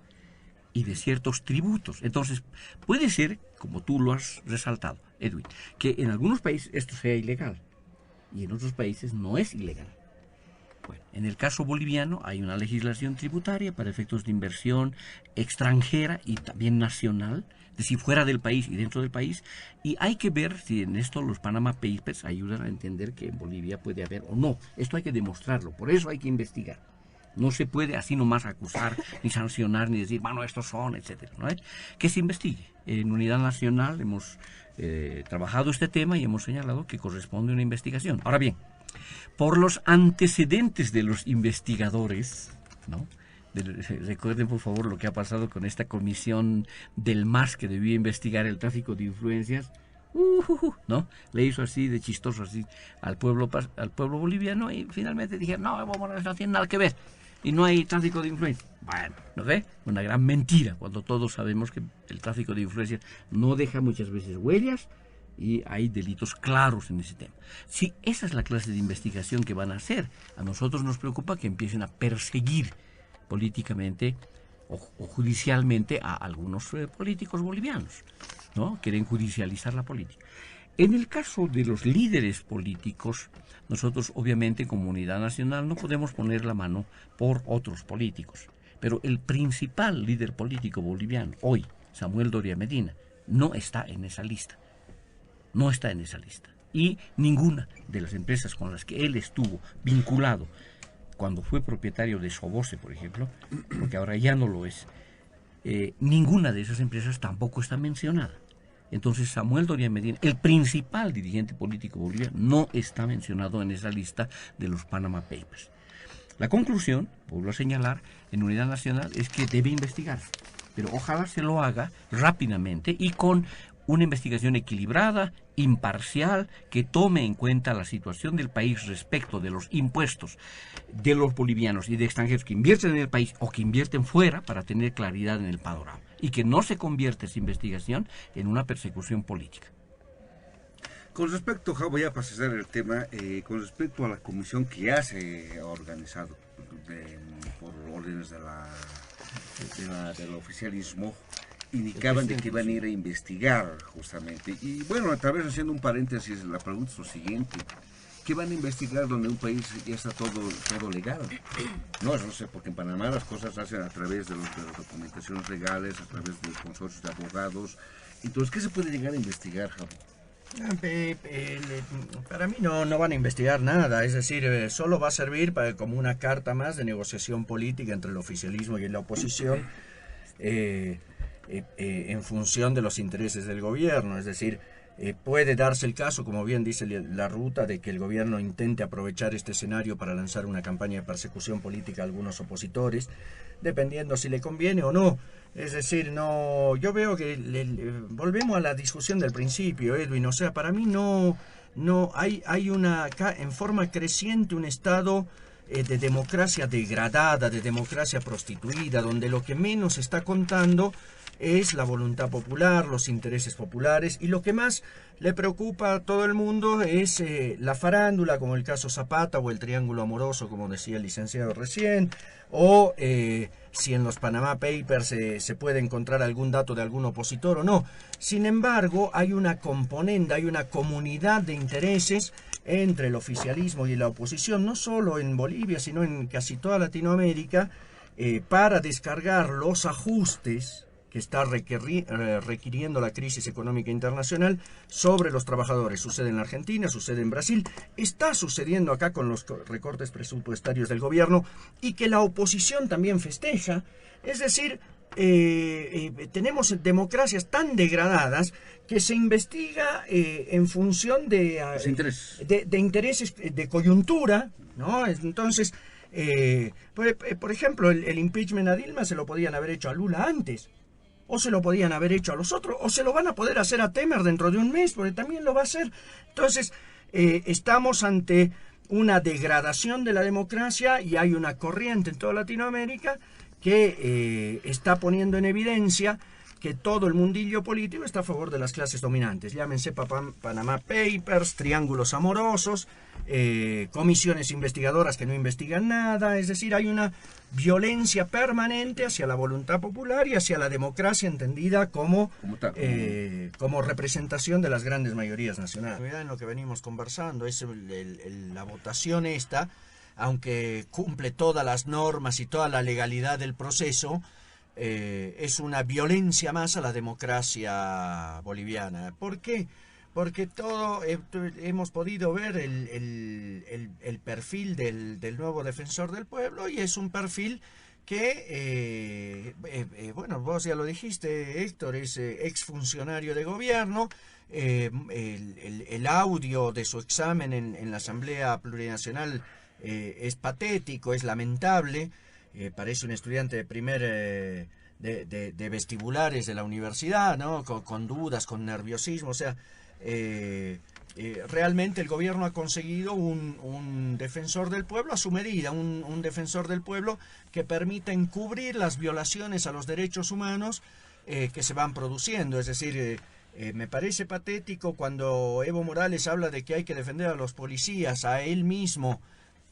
S4: y de ciertos tributos. Entonces, puede ser, como tú lo has resaltado, Edwin, que en algunos países esto sea ilegal y en otros países no es ilegal. Bueno, en el caso boliviano hay una legislación tributaria para efectos de inversión extranjera y también nacional, es decir, fuera del país y dentro del país, y hay que ver si en esto los Panama Papers ayudan a entender que en Bolivia puede haber o no. Esto hay que demostrarlo, por eso hay que investigar. No se puede así nomás acusar, ni sancionar, ni decir, bueno, estos son, etcétera, ¿no? Que se investigue. En Unidad Nacional hemos trabajado este tema y hemos señalado que corresponde una investigación. Ahora bien, por los antecedentes de los investigadores, ¿no? Recuerden por favor lo que ha pasado con esta comisión del MAS que debía investigar el tráfico de influencias, ¿no? Le hizo así de chistoso así al pueblo boliviano y finalmente dijeron, no, Evo Morales no tiene nada que ver y no hay tráfico de influencias. Bueno, ¿no ve? Una gran mentira, cuando todos sabemos que el tráfico de influencias no deja muchas veces huellas y hay delitos claros en ese tema. Si esa es la clase de investigación que van a hacer, a nosotros nos preocupa que empiecen a perseguir políticamente o judicialmente a algunos políticos bolivianos, ¿no? Quieren judicializar la política. En el caso de los líderes políticos, nosotros obviamente como Unidad Nacional no podemos poner la mano por otros políticos, pero el principal líder político boliviano hoy, Samuel Doria Medina, no está en esa lista. No está en esa lista. Y ninguna de las empresas con las que él estuvo vinculado cuando fue propietario de Sobose, por ejemplo, porque ahora ya no lo es, ninguna de esas empresas tampoco está mencionada. Entonces Samuel Doria Medina, el principal dirigente político boliviano, no está mencionado en esa lista de los Panama Papers. La conclusión, vuelvo a señalar, en Unidad Nacional es que debe investigarse, pero ojalá se lo haga rápidamente y con una investigación equilibrada, imparcial, que tome en cuenta la situación del país respecto de los impuestos de los bolivianos y de extranjeros que invierten en el país o que invierten fuera para tener claridad en el panorama. Y que no se convierta esa investigación en una persecución política.
S3: Con respecto, voy a pasar el tema, con respecto a la comisión que ya se ha organizado por órdenes del oficialismo, indicaban de que iban a ir a investigar justamente. Y bueno, tal vez haciendo un paréntesis, la pregunta es lo siguiente: ¿qué van a investigar donde un país ya está todo legal? No sé, porque en Panamá las cosas se hacen a través de las documentaciones legales, a través del consorcio de abogados. Entonces, ¿qué se puede llegar a investigar, Javo?
S2: Para mí no van a investigar nada, es decir, solo va a servir como una carta más de negociación política entre el oficialismo y la oposición en función de los intereses del gobierno. Es decir, puede darse el caso, como bien dice la ruta, de que el gobierno intente aprovechar este escenario para lanzar una campaña de persecución política a algunos opositores, dependiendo si le conviene o no. Es decir, yo veo que volvemos a la discusión del principio, Edwin. O sea, para mí no hay en forma creciente un estado de democracia degradada, de democracia prostituida, donde lo que menos está contando es la voluntad popular, los intereses populares, y lo que más le preocupa a todo el mundo es la farándula, como el caso Zapata, o el triángulo amoroso, como decía el licenciado recién, o si en los Panama Papers se puede encontrar algún dato de algún opositor o no. Sin embargo, hay una componente, hay una comunidad de intereses entre el oficialismo y la oposición, no solo en Bolivia, sino en casi toda Latinoamérica, para descargar los ajustes que está requiriendo la crisis económica internacional sobre los trabajadores. Sucede en la Argentina, sucede en Brasil, está sucediendo acá con los recortes presupuestarios del gobierno, y que la oposición también festeja. Es decir, tenemos democracias tan degradadas que se investiga en función de intereses de coyuntura, ¿no? Entonces, por ejemplo, el impeachment a Dilma se lo podían haber hecho a Lula antes, o se lo podían haber hecho a los otros, o se lo van a poder hacer a Temer dentro de un mes, porque también lo va a hacer. Entonces, estamos ante una degradación de la democracia, y hay una corriente en toda Latinoamérica que está poniendo en evidencia que todo el mundillo político está a favor de las clases dominantes. Llámense Panama Papers, triángulos amorosos, comisiones investigadoras que no investigan nada. Es decir, hay una violencia permanente hacia la voluntad popular y hacia la democracia entendida como representación de las grandes mayorías nacionales. En lo que venimos conversando es la votación esta, aunque cumple todas las normas y toda la legalidad del proceso, es una violencia más a la democracia boliviana. ¿Por qué? Porque hemos podido ver el perfil del nuevo defensor del pueblo, y es un perfil que, bueno, vos ya lo dijiste, Héctor, es exfuncionario de gobierno. El audio de su examen en la Asamblea Plurinacional es patético, es lamentable. Parece un estudiante de de vestibulares de la universidad, ¿no? Con dudas, con nerviosismo. O sea, realmente el gobierno ha conseguido un defensor del pueblo a su medida, un defensor del pueblo que permita encubrir las violaciones a los derechos humanos que se van produciendo. Es decir, me parece patético cuando Evo Morales habla de que hay que defender a los policías, a él mismo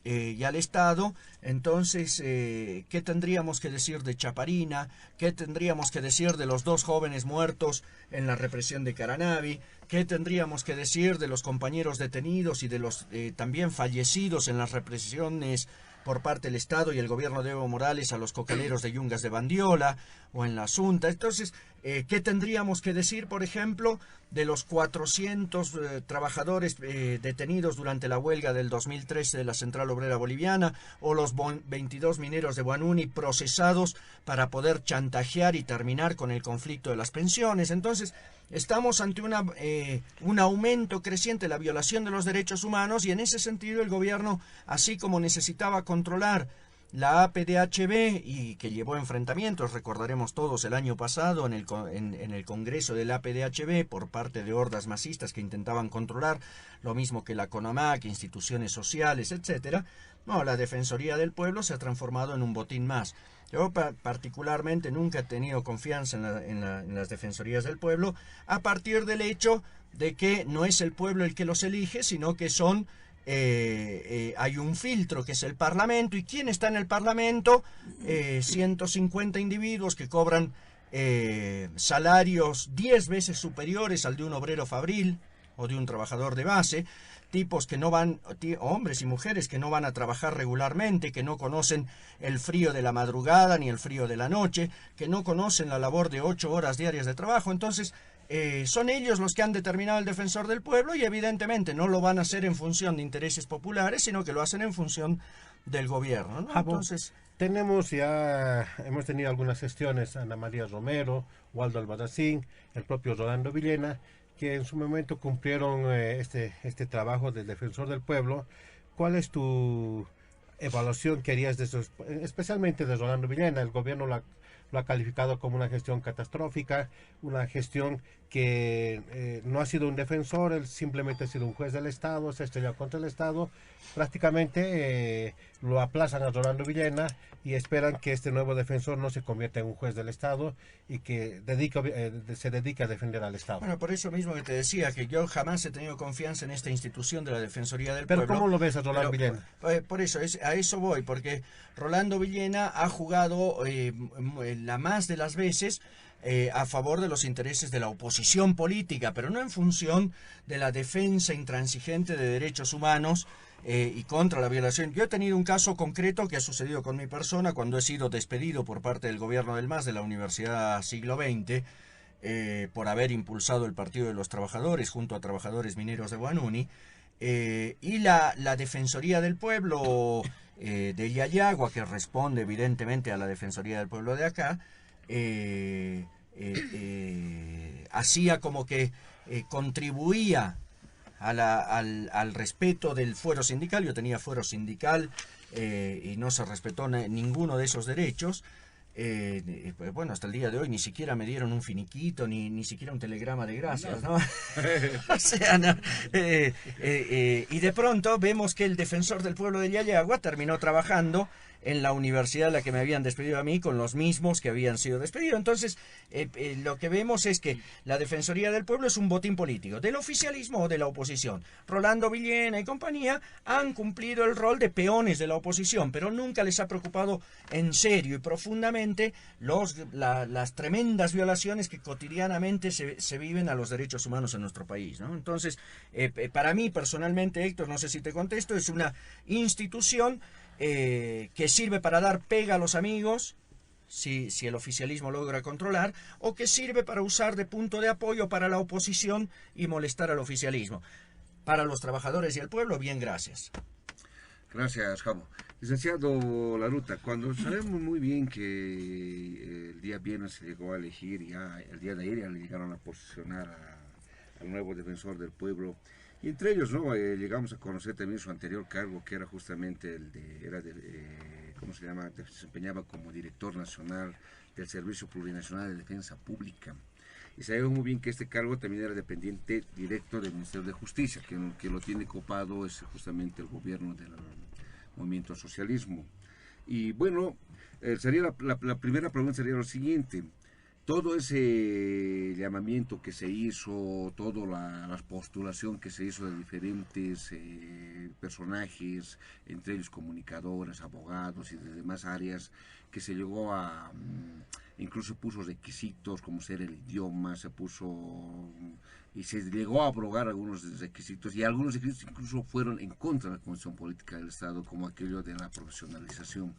S2: y al Estado. Entonces, ¿qué tendríamos que decir de Chaparina? ¿Qué tendríamos que decir de los 2 jóvenes muertos en la represión de Caranavi? ¿Qué tendríamos que decir de los compañeros detenidos y de los también fallecidos en las represiones por parte del Estado y el gobierno de Evo Morales a los cocaleros de Yungas de Bandiola o en la Asunta? Entonces, ¿qué tendríamos que decir, por ejemplo, de los 400 trabajadores detenidos durante la huelga del 2013 de la Central Obrera Boliviana, o los 22 mineros de Huanuni procesados para poder chantajear y terminar con el conflicto de las pensiones? Entonces, estamos ante un aumento creciente de la violación de los derechos humanos, y en ese sentido el gobierno, así como necesitaba controlar La APDHB, y que llevó enfrentamientos, recordaremos todos, el año pasado en el Congreso del APDHB por parte de hordas masistas que intentaban controlar, lo mismo que la CONAMAC, instituciones sociales, etcétera. No, la Defensoría del Pueblo se ha transformado en un botín más. Yo particularmente nunca he tenido confianza en las Defensorías del Pueblo, a partir del hecho de que no es el pueblo el que los elige, sino que son... hay un filtro que es el Parlamento. ¿Y quién está en el Parlamento? 150 individuos que cobran salarios 10 veces superiores al de un obrero fabril o de un trabajador de base, tipos que no van, hombres y mujeres que no van a trabajar regularmente, que no conocen el frío de la madrugada ni el frío de la noche, que no conocen la labor de 8 horas diarias de trabajo. Entonces son ellos los que han determinado el defensor del pueblo, y evidentemente no lo van a hacer en función de intereses populares, sino que lo hacen en función del gobierno, ¿no? Entonces,
S5: hemos tenido algunas gestiones, Ana María Romero, Waldo Albarracín, el propio Rolando Villena, que en su momento cumplieron este trabajo del defensor del pueblo. ¿Cuál es tu evaluación que harías de esos, especialmente de Rolando Villena? El gobierno lo ha calificado como una gestión catastrófica, una gestión que no ha sido un defensor, él simplemente ha sido un juez del Estado, se ha estrellado contra el Estado. Prácticamente lo aplazan a Rolando Villena y esperan que este nuevo defensor no se convierta en un juez del Estado y que se dedique a defender al Estado.
S2: Bueno, por eso mismo que te decía que yo jamás he tenido confianza en esta institución de la Defensoría del Pueblo.
S5: Pero ¿cómo lo ves a Rolando Villena?
S2: Por eso, a eso voy, porque Rolando Villena ha jugado la más de las veces a favor de los intereses de la oposición política, pero no en función de la defensa intransigente de derechos humanos y contra la violación. Yo he tenido un caso concreto que ha sucedido con mi persona cuando he sido despedido por parte del gobierno del MAS de la Universidad Siglo XX por haber impulsado el Partido de los Trabajadores junto a trabajadores mineros de Huanuni, y la Defensoría del Pueblo de Yayagua, que responde evidentemente a la Defensoría del Pueblo de acá, hacía como que contribuía al respeto del fuero sindical. Yo tenía fuero sindical y no se respetó ninguno de esos derechos. Pues bueno, hasta el día de hoy ni siquiera me dieron un finiquito, ni siquiera un telegrama de gracias, ¿no? O sea, no. Y de pronto vemos que el defensor del pueblo de Yayagua terminó trabajando en la universidad a la que me habían despedido a mí con los mismos que habían sido despedidos. Entonces, lo que vemos es que la Defensoría del Pueblo es un botín político, del oficialismo o de la oposición. Rolando Villena y compañía han cumplido el rol de peones de la oposición, pero nunca les ha preocupado en serio y profundamente las tremendas violaciones que cotidianamente se viven a los derechos humanos en nuestro país, ¿no? Entonces, para mí personalmente, Héctor, no sé si te contesto, es una institución que sirve para dar pega a los amigos, si el oficialismo logra controlar, o que sirve para usar de punto de apoyo para la oposición y molestar al oficialismo. Para los trabajadores y el pueblo, bien, gracias.
S3: Gracias, Javo. Licenciado Laruta, cuando sabemos muy bien que el día viernes se llegó a elegir, ya el día de ayer ya le llegaron a posicionar al nuevo defensor del pueblo, y entre ellos, ¿no? Llegamos a conocer también su anterior cargo, que era justamente ¿cómo se llama? Se desempeñaba como director nacional del Servicio Plurinacional de Defensa Pública. Y sabemos muy bien que este cargo también era dependiente directo del Ministerio de Justicia, que lo tiene copado es justamente el gobierno del movimiento socialismo. Y bueno, sería la primera pregunta sería lo siguiente. Todo ese llamamiento que se hizo, toda la postulación que se hizo de diferentes personajes, entre ellos comunicadores, abogados y de demás áreas, que se llegó a, incluso puso requisitos como ser el idioma, y se llegó a abrogar algunos requisitos, y algunos requisitos incluso fueron en contra de la Constitución Política del Estado, como aquello de la profesionalización.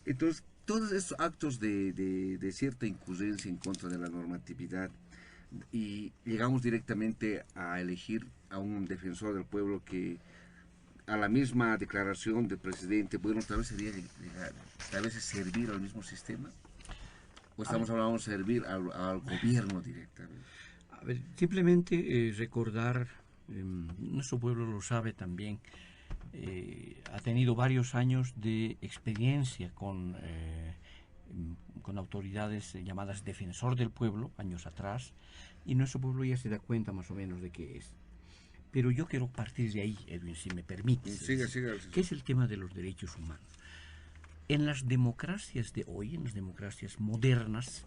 S3: Entonces, todos estos actos de cierta incurrencia en contra de la normatividad, y llegamos directamente a elegir a un defensor del pueblo que, a la misma declaración del presidente, bueno, tal vez es servir al mismo sistema, o estamos hablando de servir al gobierno directamente.
S4: A ver, simplemente recordar, nuestro pueblo lo sabe también, ha tenido varios años de experiencia con autoridades llamadas defensor del pueblo, años atrás, y nuestro pueblo ya se da cuenta más o menos de qué es. Pero yo quiero partir de ahí, Edwin, si me permites.
S3: Siga.
S4: ¿Qué es el tema de los derechos humanos? En las democracias de hoy, en las democracias modernas,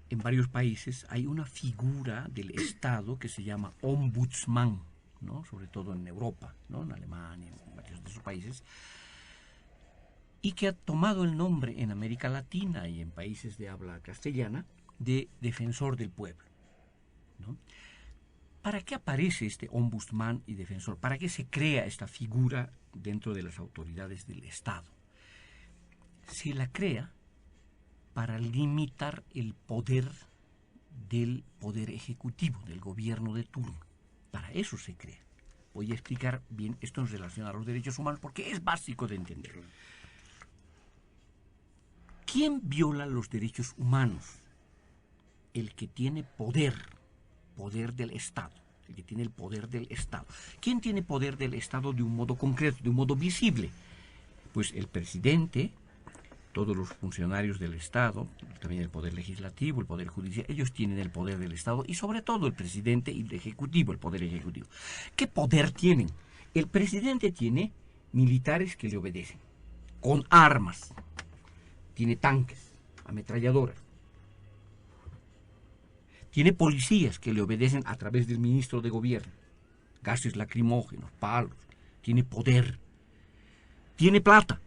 S4: en varios países hay una figura del Estado que se llama ombudsman, ¿no? Sobre todo en Europa, ¿no? En Alemania, en varios de esos países, y que ha tomado el nombre en América Latina y en países de habla castellana de defensor del pueblo, ¿no? ¿Para qué aparece este ombudsman y defensor? ¿Para qué se crea esta figura dentro de las autoridades del Estado? Se la crea para limitar el poder del poder ejecutivo, del gobierno de turno. Para eso se crea. Voy a explicar bien esto en relación a los derechos humanos porque es básico de entenderlo. ¿Quién viola los derechos humanos? El que tiene poder del Estado, el que tiene el poder del Estado. ¿Quién tiene poder del Estado de un modo concreto, de un modo visible? Pues el presidente, todos los funcionarios del Estado, también el poder legislativo, el poder judicial, ellos tienen el poder del Estado y sobre todo el presidente y el ejecutivo, el poder ejecutivo. ¿Qué poder tienen? El presidente tiene militares que le obedecen, con armas, tiene tanques, ametralladoras. Tiene policías que le obedecen a través del ministro de gobierno, gases lacrimógenos, palos, tiene poder, tiene plata,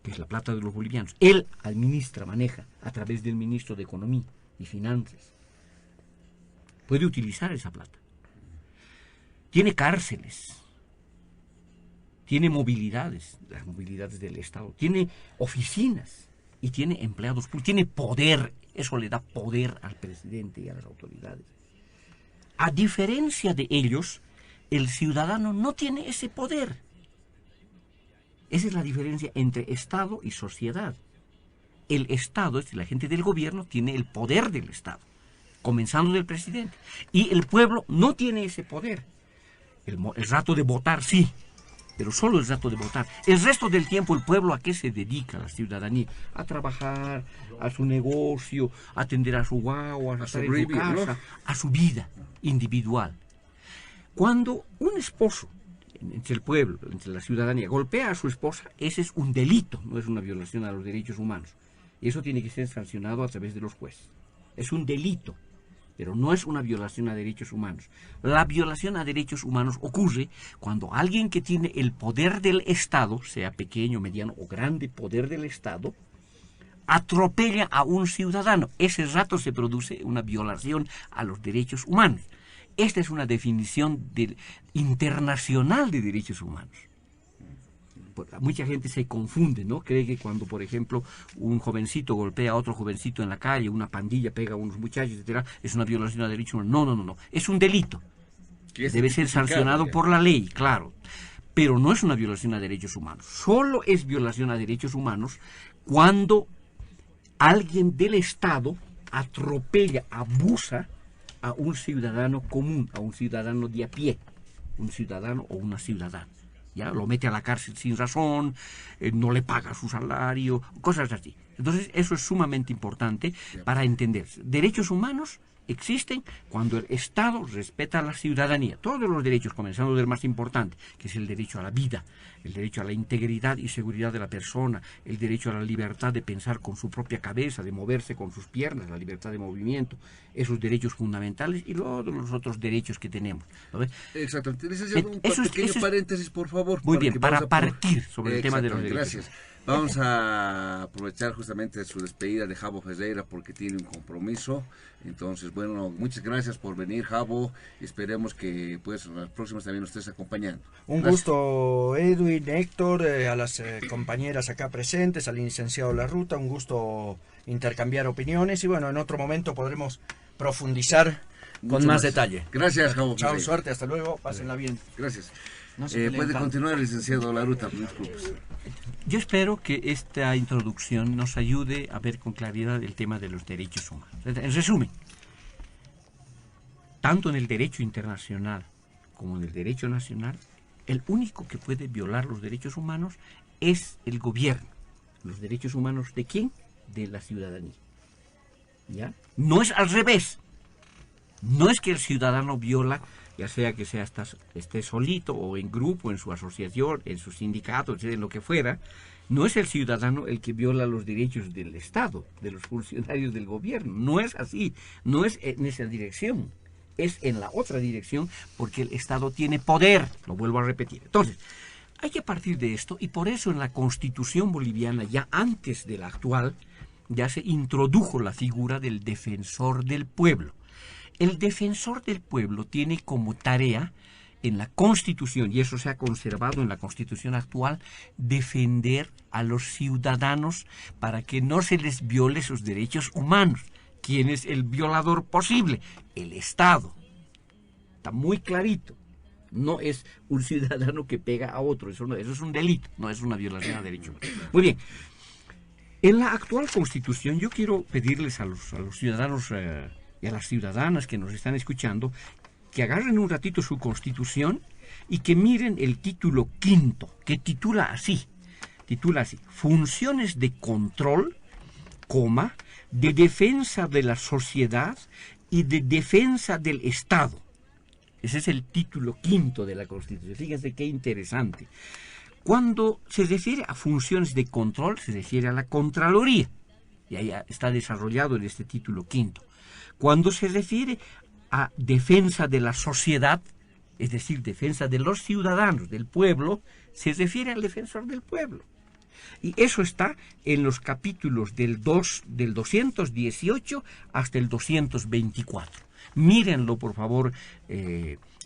S4: que es la plata de los bolivianos. Él administra, maneja a través del ministro de Economía y Finanzas. Puede utilizar esa plata. Tiene cárceles, tiene movilidades, las movilidades del Estado, tiene oficinas y tiene empleados públicos, tiene poder. Eso le da poder al presidente y a las autoridades. A diferencia de ellos, el ciudadano no tiene ese poder. Esa es la diferencia entre Estado y sociedad. El Estado, es decir, la gente del gobierno, tiene el poder del Estado, comenzando del presidente. Y el pueblo no tiene ese poder. El rato de votar, sí, pero solo el rato de votar. El resto del tiempo, el pueblo, ¿a qué se dedica la ciudadanía? A trabajar, a su negocio, a atender a su guagua, a estar en su casa, ¿no? A su vida individual. Cuando un esposo, entre el pueblo, entre la ciudadanía, golpea a su esposa, ese es un delito, no es una violación a los derechos humanos. Y eso tiene que ser sancionado a través de los jueces. Es un delito, pero no es una violación a derechos humanos. La violación a derechos humanos ocurre cuando alguien que tiene el poder del Estado, sea pequeño, mediano o grande poder del Estado, atropella a un ciudadano. Ese rato se produce una violación a los derechos humanos. Esta es una definición internacional de derechos humanos. Mucha gente se confunde, ¿no? Cree que cuando, por ejemplo, un jovencito golpea a otro jovencito en la calle, una pandilla pega a unos muchachos, etcétera, es una violación a derechos humanos. No. Es un delito. Debe ser sancionado por la ley, claro. Pero no es una violación a derechos humanos. Solo es violación a derechos humanos cuando alguien del Estado atropella, abusa a un ciudadano común, a un ciudadano de a pie, un ciudadano o una ciudadana. Ya lo mete a la cárcel sin razón, no le paga su salario, cosas así. Entonces eso es sumamente importante para entender. Derechos humanos existen cuando el Estado respeta a la ciudadanía. Todos los derechos, comenzando del más importante, que es el derecho a la vida, el derecho a la integridad y seguridad de la persona, el derecho a la libertad de pensar con su propia cabeza, de moverse con sus piernas, la libertad de movimiento, esos derechos fundamentales y luego los otros derechos que tenemos. ¿No ves?
S3: Exactamente. Licenciado, un pequeño paréntesis, por favor.
S4: Muy bien, para partir sobre el tema de los derechos.
S3: Gracias. Vamos a aprovechar justamente su despedida de Jabo Ferreira porque tiene un compromiso. Entonces, bueno, muchas gracias por venir, Jabo. Esperemos que pues las próximas también nos estés acompañando.
S7: Un gusto, Edwin, Héctor, a las compañeras acá presentes, al licenciado Larruta, un gusto intercambiar opiniones y bueno, en otro momento podremos profundizar con más detalle.
S3: Gracias, Jabo.
S7: Chao, suerte, hasta luego, pásenla bien.
S3: Gracias. Puede continuar, licenciado Larruta, disculpas.
S4: Yo espero que esta introducción nos ayude a ver con claridad el tema de los derechos humanos. En resumen, tanto en el derecho internacional como en el derecho nacional, el único que puede violar los derechos humanos es el gobierno. ¿Los derechos humanos de quién? De la ciudadanía. ¿Ya? No es al revés. No es que el ciudadano viola, ya sea que esté solito o en grupo, en su asociación, en su sindicato, en lo que fuera. No es el ciudadano el que viola los derechos del Estado, de los funcionarios del gobierno. No es así. No es en esa dirección. Es en la otra dirección, porque el Estado tiene poder. Lo vuelvo a repetir. Entonces, hay que partir de esto, y por eso en la Constitución boliviana, ya antes de la actual, ya se introdujo la figura del defensor del pueblo. El defensor del pueblo tiene como tarea en la Constitución, y eso se ha conservado en la Constitución actual, defender a los ciudadanos para que no se les viole sus derechos humanos. ¿Quién es el violador posible? El Estado. Está muy clarito. No es un ciudadano que pega a otro, eso es un delito, no es una violación de derechos humanos. Muy bien. En la actual Constitución yo quiero pedirles a los ciudadanos y a las ciudadanas que nos están escuchando que agarren un ratito su Constitución y que miren el título 5, que titula así, funciones de control, de defensa de la sociedad y de defensa del Estado. Ese es el título 5 de la Constitución. Fíjense qué interesante. Cuando se refiere a funciones de control, se refiere a la Contraloría, y ahí está desarrollado en este título 5. Cuando se refiere a defensa de la sociedad, es decir, defensa de los ciudadanos, del pueblo, se refiere al defensor del pueblo. Y eso está en los capítulos del 218 hasta el 224. Mírenlo, por favor,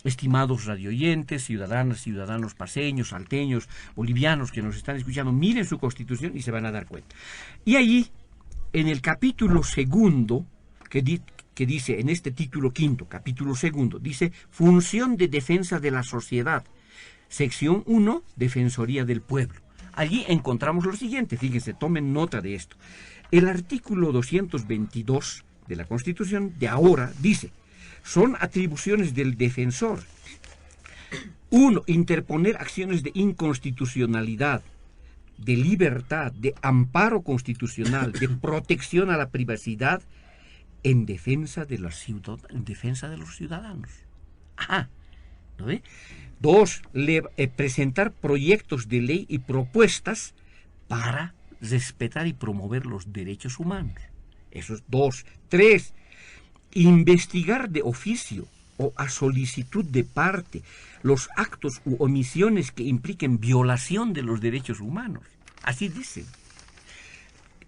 S4: estimados radioyentes, ciudadanas, ciudadanos paseños, salteños, bolivianos que nos están escuchando, miren su Constitución y se van a dar cuenta. Y allí, en el capítulo 2, que dice, en este título 5, capítulo 2, dice, función de defensa de la sociedad. Sección 1, Defensoría del Pueblo. Allí encontramos lo siguiente, fíjense, tomen nota de esto. El artículo 222 de la Constitución de ahora dice, son atribuciones del defensor. 1. Interponer acciones de inconstitucionalidad, de libertad, de amparo constitucional, de protección a la privacidad, en defensa de los ciudadanos. Ajá. ¿No ve? 2. Presentar proyectos de ley y propuestas para respetar y promover los derechos humanos. Eso es 2. 3. Investigar de oficio o a solicitud de parte los actos u omisiones que impliquen violación de los derechos humanos. Así dice.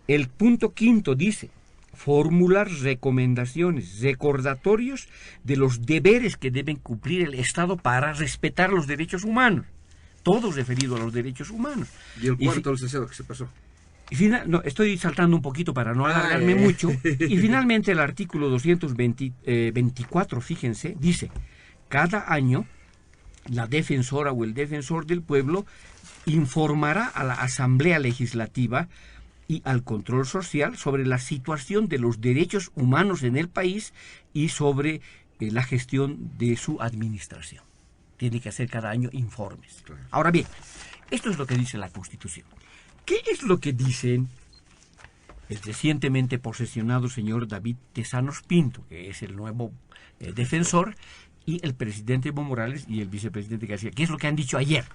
S4: El punto 5 dice, formular recomendaciones, recordatorios de los deberes que deben cumplir el Estado para respetar los derechos humanos. Todo referido a los derechos humanos.
S3: Y el cuarto, licenciado, ¿qué se pasó?
S4: No, estoy saltando un poquito para no alargarme mucho. Y finalmente el artículo 224, fíjense, dice, cada año la defensora o el defensor del pueblo informará a la Asamblea Legislativa y al control social sobre la situación de los derechos humanos en el país y sobre la gestión de su administración. Tiene que hacer cada año informes. Ahora bien, esto es lo que dice la Constitución. ¿Qué es lo que dicen el recientemente posesionado señor David Tezanos Pinto, que es el nuevo defensor, y el presidente Evo Morales y el vicepresidente García? ¿Qué es lo que han dicho ayer?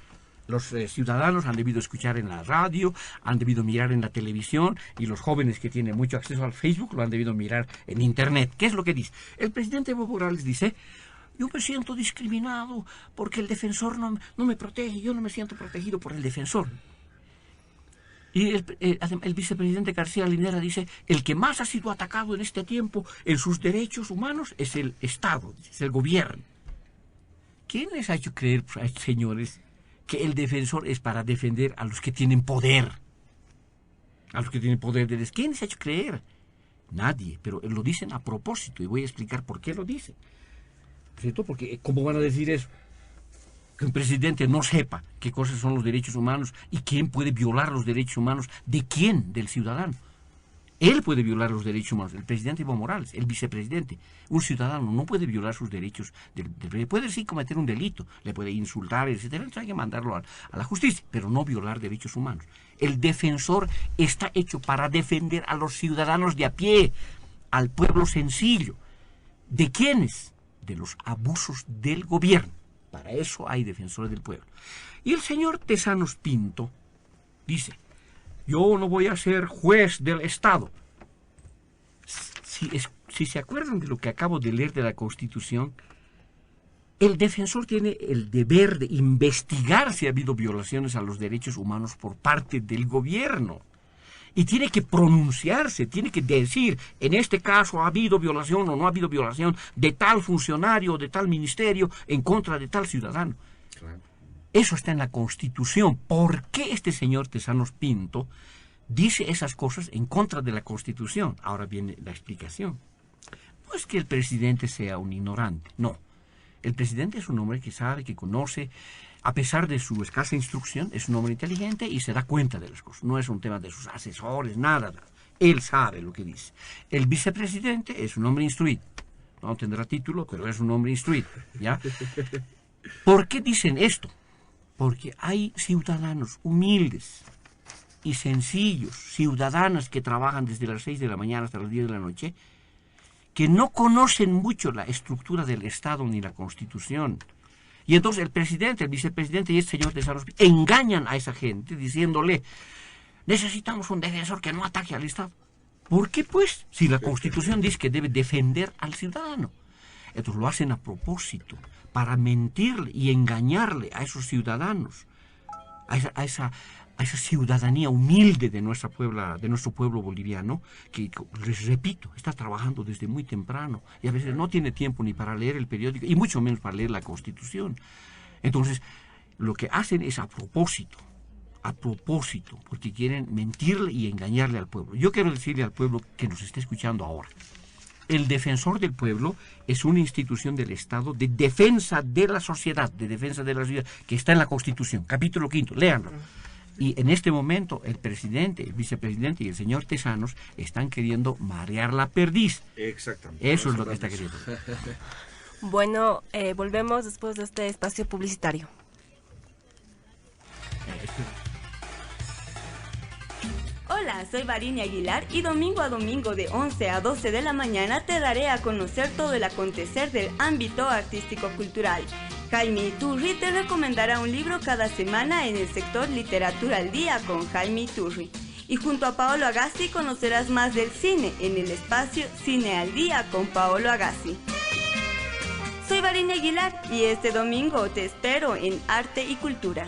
S4: Los ciudadanos han debido escuchar en la radio, han debido mirar en la televisión, y los jóvenes que tienen mucho acceso al Facebook lo han debido mirar en Internet. ¿Qué es lo que dice? El presidente Evo Morales dice, yo me siento discriminado porque el defensor no me protege, yo no me siento protegido por el defensor. Y el vicepresidente García Linera dice, el que más ha sido atacado en este tiempo en sus derechos humanos es el Estado, es el gobierno. ¿Quién les ha hecho creer, señores, que el defensor es para defender a los que tienen poder? A los que tienen poder. ¿Quién les ha hecho creer? Nadie, pero lo dicen a propósito, y voy a explicar por qué lo dicen. ¿Cierto? Porque ¿cómo van a decir eso? Que un presidente no sepa qué cosas son los derechos humanos y quién puede violar los derechos humanos. ¿De quién? Del ciudadano. Él puede violar los derechos humanos, el presidente Evo Morales, el vicepresidente. Un ciudadano no puede violar sus derechos. Puede sí cometer un delito, le puede insultar, etcétera. Entonces hay que mandarlo a la justicia, pero no violar derechos humanos. El defensor está hecho para defender a los ciudadanos de a pie, al pueblo sencillo. ¿De quiénes? De los abusos del gobierno. Para eso hay defensores del pueblo. Y el señor Tezanos Pinto dice: yo no voy a ser juez del Estado. Si se acuerdan de lo que acabo de leer de la Constitución, el defensor tiene el deber de investigar si ha habido violaciones a los derechos humanos por parte del gobierno. Y tiene que pronunciarse, tiene que decir, en este caso ha habido violación o no ha habido violación de tal funcionario o de tal ministerio en contra de tal ciudadano. Claro. Eso está en la Constitución. ¿Por qué este señor Tezanos Pinto dice esas cosas en contra de la Constitución? Ahora viene la explicación. No es que el presidente sea un ignorante, no. El presidente es un hombre que sabe, que conoce, a pesar de su escasa instrucción, es un hombre inteligente y se da cuenta de las cosas. No es un tema de sus asesores, nada. Él sabe lo que dice. El vicepresidente es un hombre instruido. No tendrá título, pero es un hombre instruido, ¿ya? ¿Por qué dicen esto? Porque hay ciudadanos humildes y sencillos, ciudadanas que trabajan desde las 6 de la mañana hasta las 10 de la noche, que no conocen mucho la estructura del Estado ni la Constitución. Y entonces el presidente, el vicepresidente y el señor Tezanos Pinto engañan a esa gente diciéndole: necesitamos un defensor que no ataque al Estado. ¿Por qué pues? Si la Constitución dice que debe defender al ciudadano. Entonces lo hacen a propósito, para mentirle y engañarle a esos ciudadanos, a esa ciudadanía humilde de nuestro pueblo boliviano, que, les repito, está trabajando desde muy temprano y a veces no tiene tiempo ni para leer el periódico y mucho menos para leer la Constitución. Entonces, lo que hacen es a propósito, porque quieren mentirle y engañarle al pueblo. Yo quiero decirle al pueblo que nos está escuchando ahora: el defensor del pueblo es una institución del Estado de defensa de la sociedad, de defensa de la ciudad, que está en la Constitución, capítulo 5, léanlo. Y en este momento el presidente, el vicepresidente y el señor Tezanos están queriendo marear la perdiz.
S3: Exactamente.
S4: Eso es lo que está queriendo.
S8: Bueno, volvemos después de este espacio publicitario.
S9: Hola, soy Varinia Aguilar y domingo a domingo de 11 a 12 de la mañana te daré a conocer todo el acontecer del ámbito artístico-cultural. Jaime Iturri te recomendará un libro cada semana en el sector Literatura al Día con Jaime Iturri. Y junto a Paolo Agassi conocerás más del cine en el espacio Cine al Día con Paolo Agassi. Soy Varinia Aguilar y este domingo te espero en Arte y Cultura.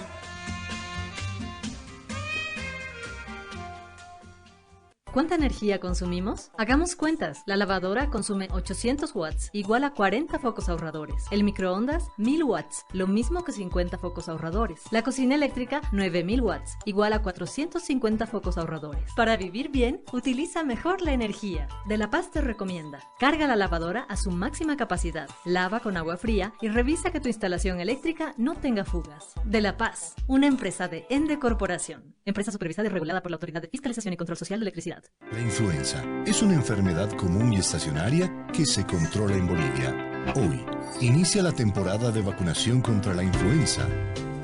S10: ¿Cuánta energía consumimos? Hagamos cuentas. La lavadora consume 800 watts, igual a 40 focos ahorradores. El microondas, 1000 watts, lo mismo que 50 focos ahorradores. La cocina eléctrica, 9000 watts, igual a 450 focos ahorradores. Para vivir bien, utiliza mejor la energía. De La Paz te recomienda: carga la lavadora a su máxima capacidad, lava con agua fría y revisa que tu instalación eléctrica no tenga fugas. De La Paz, una empresa de Ende Corporación, empresa supervisada y regulada por la Autoridad de Fiscalización y Control Social de Electricidad.
S11: La influenza es una enfermedad común y estacionaria que se controla en Bolivia. Hoy, inicia la temporada de vacunación contra la influenza.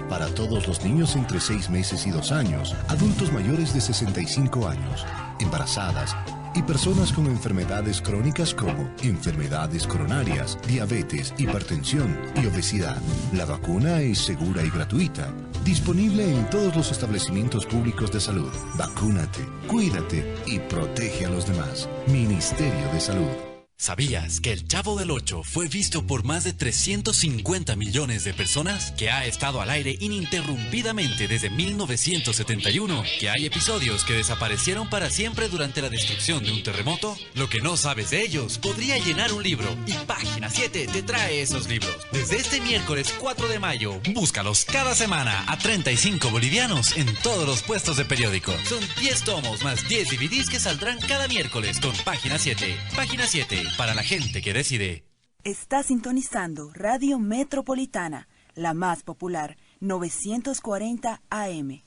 S11: Para todos los niños entre 6 meses y 2 años, adultos mayores de 65 años, embarazadas y personas con enfermedades crónicas como enfermedades coronarias, diabetes, hipertensión y obesidad. La vacuna es segura y gratuita. Disponible en todos los establecimientos públicos de salud. Vacúnate, cuídate y protege a los demás. Ministerio de Salud.
S12: ¿Sabías que El Chavo del Ocho fue visto por más de 350 millones de personas? ¿Que ha estado al aire ininterrumpidamente desde 1971? ¿Que hay episodios que desaparecieron para siempre durante la destrucción de un terremoto? Lo que no sabes de ellos podría llenar un libro, y Página 7 te trae esos libros. Desde este miércoles 4 de mayo, búscalos cada semana a 35 bolivianos en todos los puestos de periódico. Son 10 tomos más 10 DVDs que saldrán cada miércoles con Página 7. Página 7. Para la gente que decide.
S13: Está sintonizando Radio Metropolitana, la más popular, 940 AM.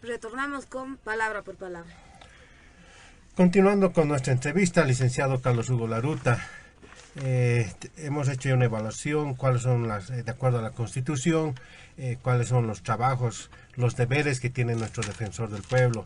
S1: Retornamos con Palabra por Palabra.
S5: Continuando con nuestra entrevista, licenciado Carlos Hugo Laruta, hemos hecho una evaluación, cuáles son de acuerdo a la Constitución, cuáles son los trabajos, los deberes que tiene nuestro defensor del pueblo.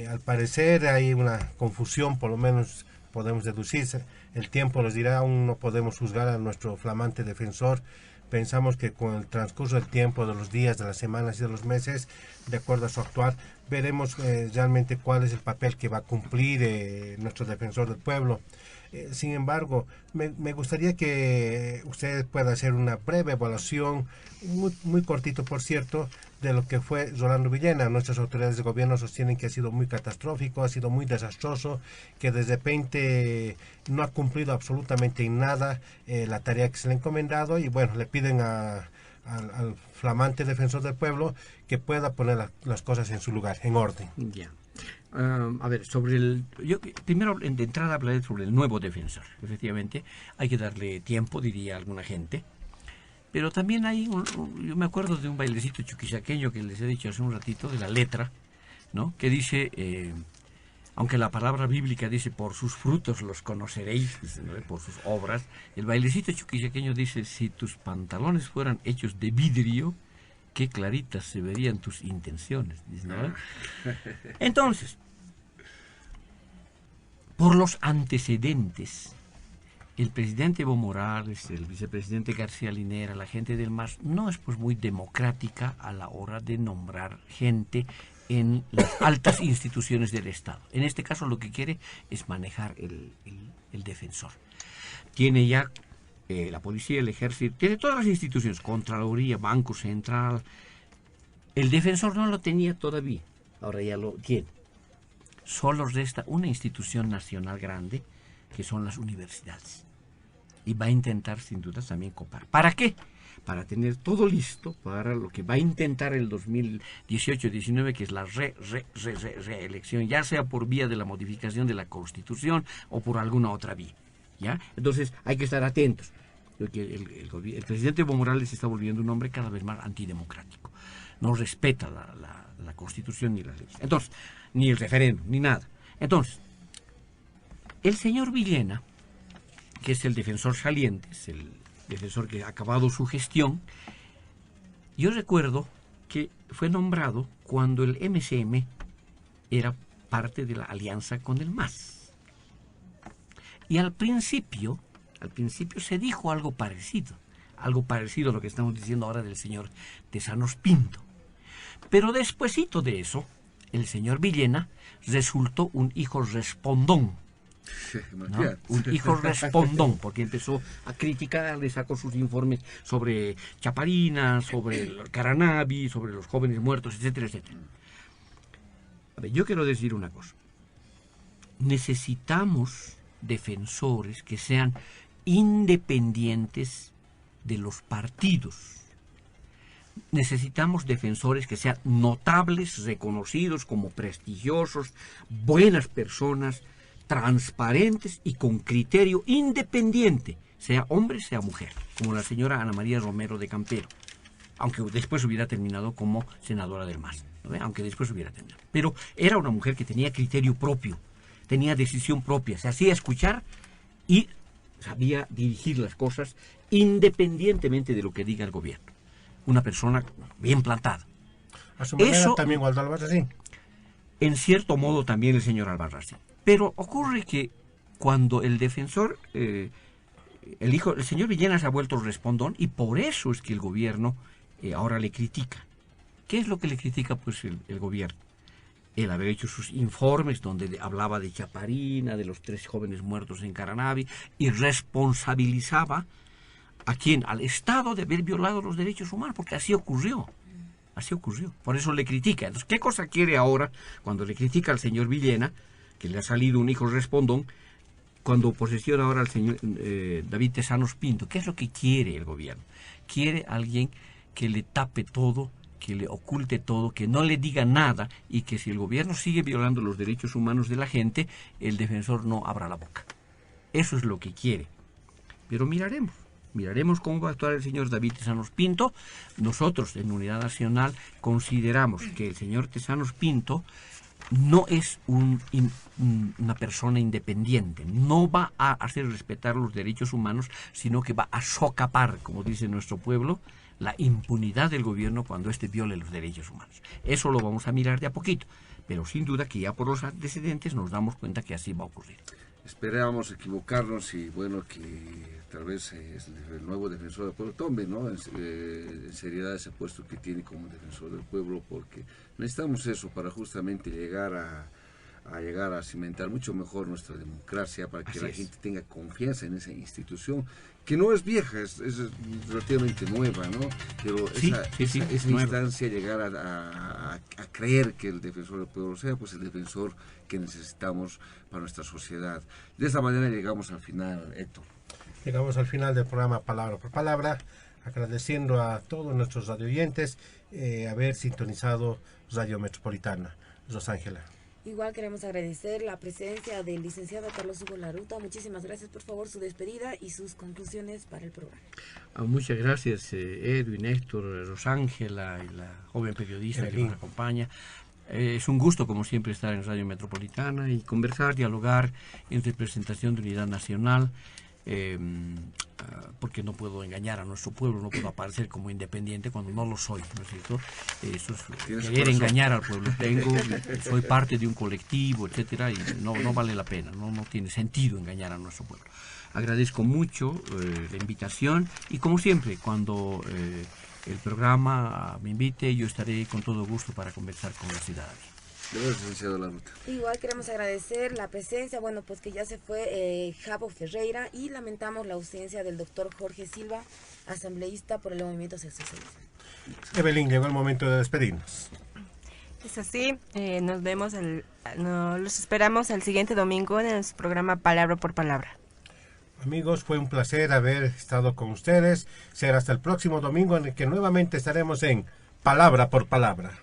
S5: Al parecer hay una confusión, por lo menos podemos deducirse. El tiempo nos dirá, aún no podemos juzgar a nuestro flamante defensor. Pensamos que con el transcurso del tiempo, de los días, de las semanas y de los meses, de acuerdo a su actuar, veremos realmente cuál es el papel que va a cumplir nuestro defensor del pueblo. Sin embargo, me gustaría que usted pueda hacer una breve evaluación, muy cortito por cierto, de lo que fue Rolando Villena. Nuestras autoridades de gobierno sostienen que ha sido muy catastrófico, ha sido muy desastroso, que de repente no ha cumplido absolutamente en nada la tarea que se le ha encomendado, y bueno, le piden al flamante defensor del pueblo que pueda poner las cosas en su lugar, en orden.
S4: Ya. A ver, yo primero de entrada hablaré sobre el nuevo defensor. Efectivamente, hay que darle tiempo, diría alguna gente. Pero también hay, yo me acuerdo de un bailecito chuquisaqueño que les he dicho hace un ratito, de la letra, ¿no? Que dice, aunque la palabra bíblica dice, por sus frutos los conoceréis, ¿no? Por sus obras, el bailecito chuquisaqueño dice, si tus pantalones fueran hechos de vidrio, qué claritas se verían tus intenciones, ¿no? Entonces, por los antecedentes, el presidente Evo Morales, el vicepresidente García Linera, la gente del MAS, no es pues muy democrática a la hora de nombrar gente en las altas instituciones del Estado. En este caso lo que quiere es manejar el defensor. Tiene ya la policía, el ejército, tiene todas las instituciones, Contraloría, Banco Central. El defensor no lo tenía todavía, ahora ya lo tiene. Solo resta una institución nacional grande, que son las universidades. Y va a intentar sin duda también copar. ¿Para qué? Para tener todo listo para lo que va a intentar el 2018-19, que es la reelección, ya sea por vía de la modificación de la Constitución o por alguna otra vía. ¿Ya? Entonces hay que estar atentos, porque el presidente Evo Morales se está volviendo un hombre cada vez más antidemocrático. No respeta la Constitución ni las leyes. Entonces, ni el referéndum, ni nada. Entonces, el señor Villena, que es el defensor saliente, es el defensor que ha acabado su gestión, yo recuerdo que fue nombrado cuando el MCM era parte de la alianza con el MAS. Y al principio se dijo algo parecido a lo que estamos diciendo ahora del señor Tezanos Pinto. Pero despuesito de eso, el señor Villena resultó un hijo respondón. ¿No? Un hijo respondón, porque empezó a criticar, le sacó sus informes sobre Chaparina, sobre el Caranavi, sobre los jóvenes muertos, etcétera, etcétera. A ver, yo quiero decir una cosa. Necesitamos defensores que sean independientes de los partidos. Necesitamos defensores que sean notables, reconocidos como prestigiosos, buenas personas, transparentes y con criterio independiente, sea hombre, sea mujer, como la señora Ana María Romero de Campero, aunque después hubiera terminado como senadora del MAS, ¿no? Aunque después hubiera terminado. Pero era una mujer que tenía criterio propio, tenía decisión propia, se hacía escuchar y sabía dirigir las cosas independientemente de lo que diga el gobierno. Una persona bien plantada.
S5: A su manera también Waldo Albarracín.
S4: En cierto modo también el señor Albarracín. Pero ocurre que cuando el defensor, el señor Villena se ha vuelto respondón, y por eso es que el gobierno ahora le critica. ¿Qué es lo que le critica pues el gobierno? El haber hecho sus informes donde hablaba de Chaparina, de los 3 jóvenes muertos en Caranavi, y responsabilizaba ¿a quién? Al Estado de haber violado los derechos humanos, porque así ocurrió. Así ocurrió. Por eso le critica. Entonces, ¿qué cosa quiere ahora cuando le critica al señor Villena, que le ha salido un hijo respondón, cuando posesiona ahora al señor David Tezanos Pinto? ¿Qué es lo que quiere el gobierno? Quiere alguien que le tape todo, que le oculte todo, que no le diga nada, y que si el gobierno sigue violando los derechos humanos de la gente, el defensor no abra la boca. Eso es lo que quiere. Pero miraremos. Miraremos cómo va a actuar el señor David Tesanos Pinto. Nosotros, en Unidad Nacional, consideramos que el señor Tesanos Pinto no es una persona independiente, no va a hacer respetar los derechos humanos, sino que va a socapar, como dice nuestro pueblo, la impunidad del gobierno cuando éste viole los derechos humanos. Eso lo vamos a mirar de a poquito, pero sin duda que ya por los antecedentes nos damos cuenta que así va a ocurrir.
S3: Esperábamos equivocarnos y bueno, que tal vez el nuevo defensor del pueblo tome, ¿no?, en seriedad ese puesto que tiene como defensor del pueblo, porque necesitamos eso para justamente llegar a cimentar mucho mejor nuestra democracia, para que la gente tenga confianza en esa institución, que no es vieja, es relativamente nueva, ¿no? Pero esa instancia, llegar a creer que el defensor del pueblo sea pues el defensor que necesitamos para nuestra sociedad. De esa manera llegamos al final, Héctor.
S5: Llegamos al final del programa Palabra por Palabra, agradeciendo a todos nuestros radioyentes haber sintonizado Radio Metropolitana. Rosángela.
S1: Igual queremos agradecer la presencia del licenciado Carlos Hugo Laruta. Muchísimas gracias, por favor, su despedida y sus conclusiones para el programa.
S4: Muchas gracias, Edwin, Héctor, Rosángela y la joven periodista que nos acompaña. Es un gusto, como siempre, estar en Radio Metropolitana y conversar, dialogar en representación de Unidad Nacional, porque no puedo engañar a nuestro pueblo, no puedo aparecer como independiente cuando no lo soy, ¿no es cierto? Eso es querer engañar al pueblo. Soy parte de un colectivo, etcétera, y no vale la pena, no tiene sentido engañar a nuestro pueblo. Agradezco mucho la invitación y, como siempre, cuando el programa me invite, yo estaré con todo gusto para conversar con la ciudadanía.
S1: Igual queremos agradecer la presencia, bueno, pues que ya se fue Javo Ferreira, y lamentamos la ausencia del doctor Jorge Silva, asambleísta por el Movimiento hacia el Socialismo.
S5: Evelyn, llegó el momento de despedirnos.
S8: Es así, nos vemos, los esperamos el siguiente domingo en el programa Palabra por Palabra.
S5: Amigos, fue un placer haber estado con ustedes. Será hasta el próximo domingo, en el que nuevamente estaremos en Palabra por Palabra.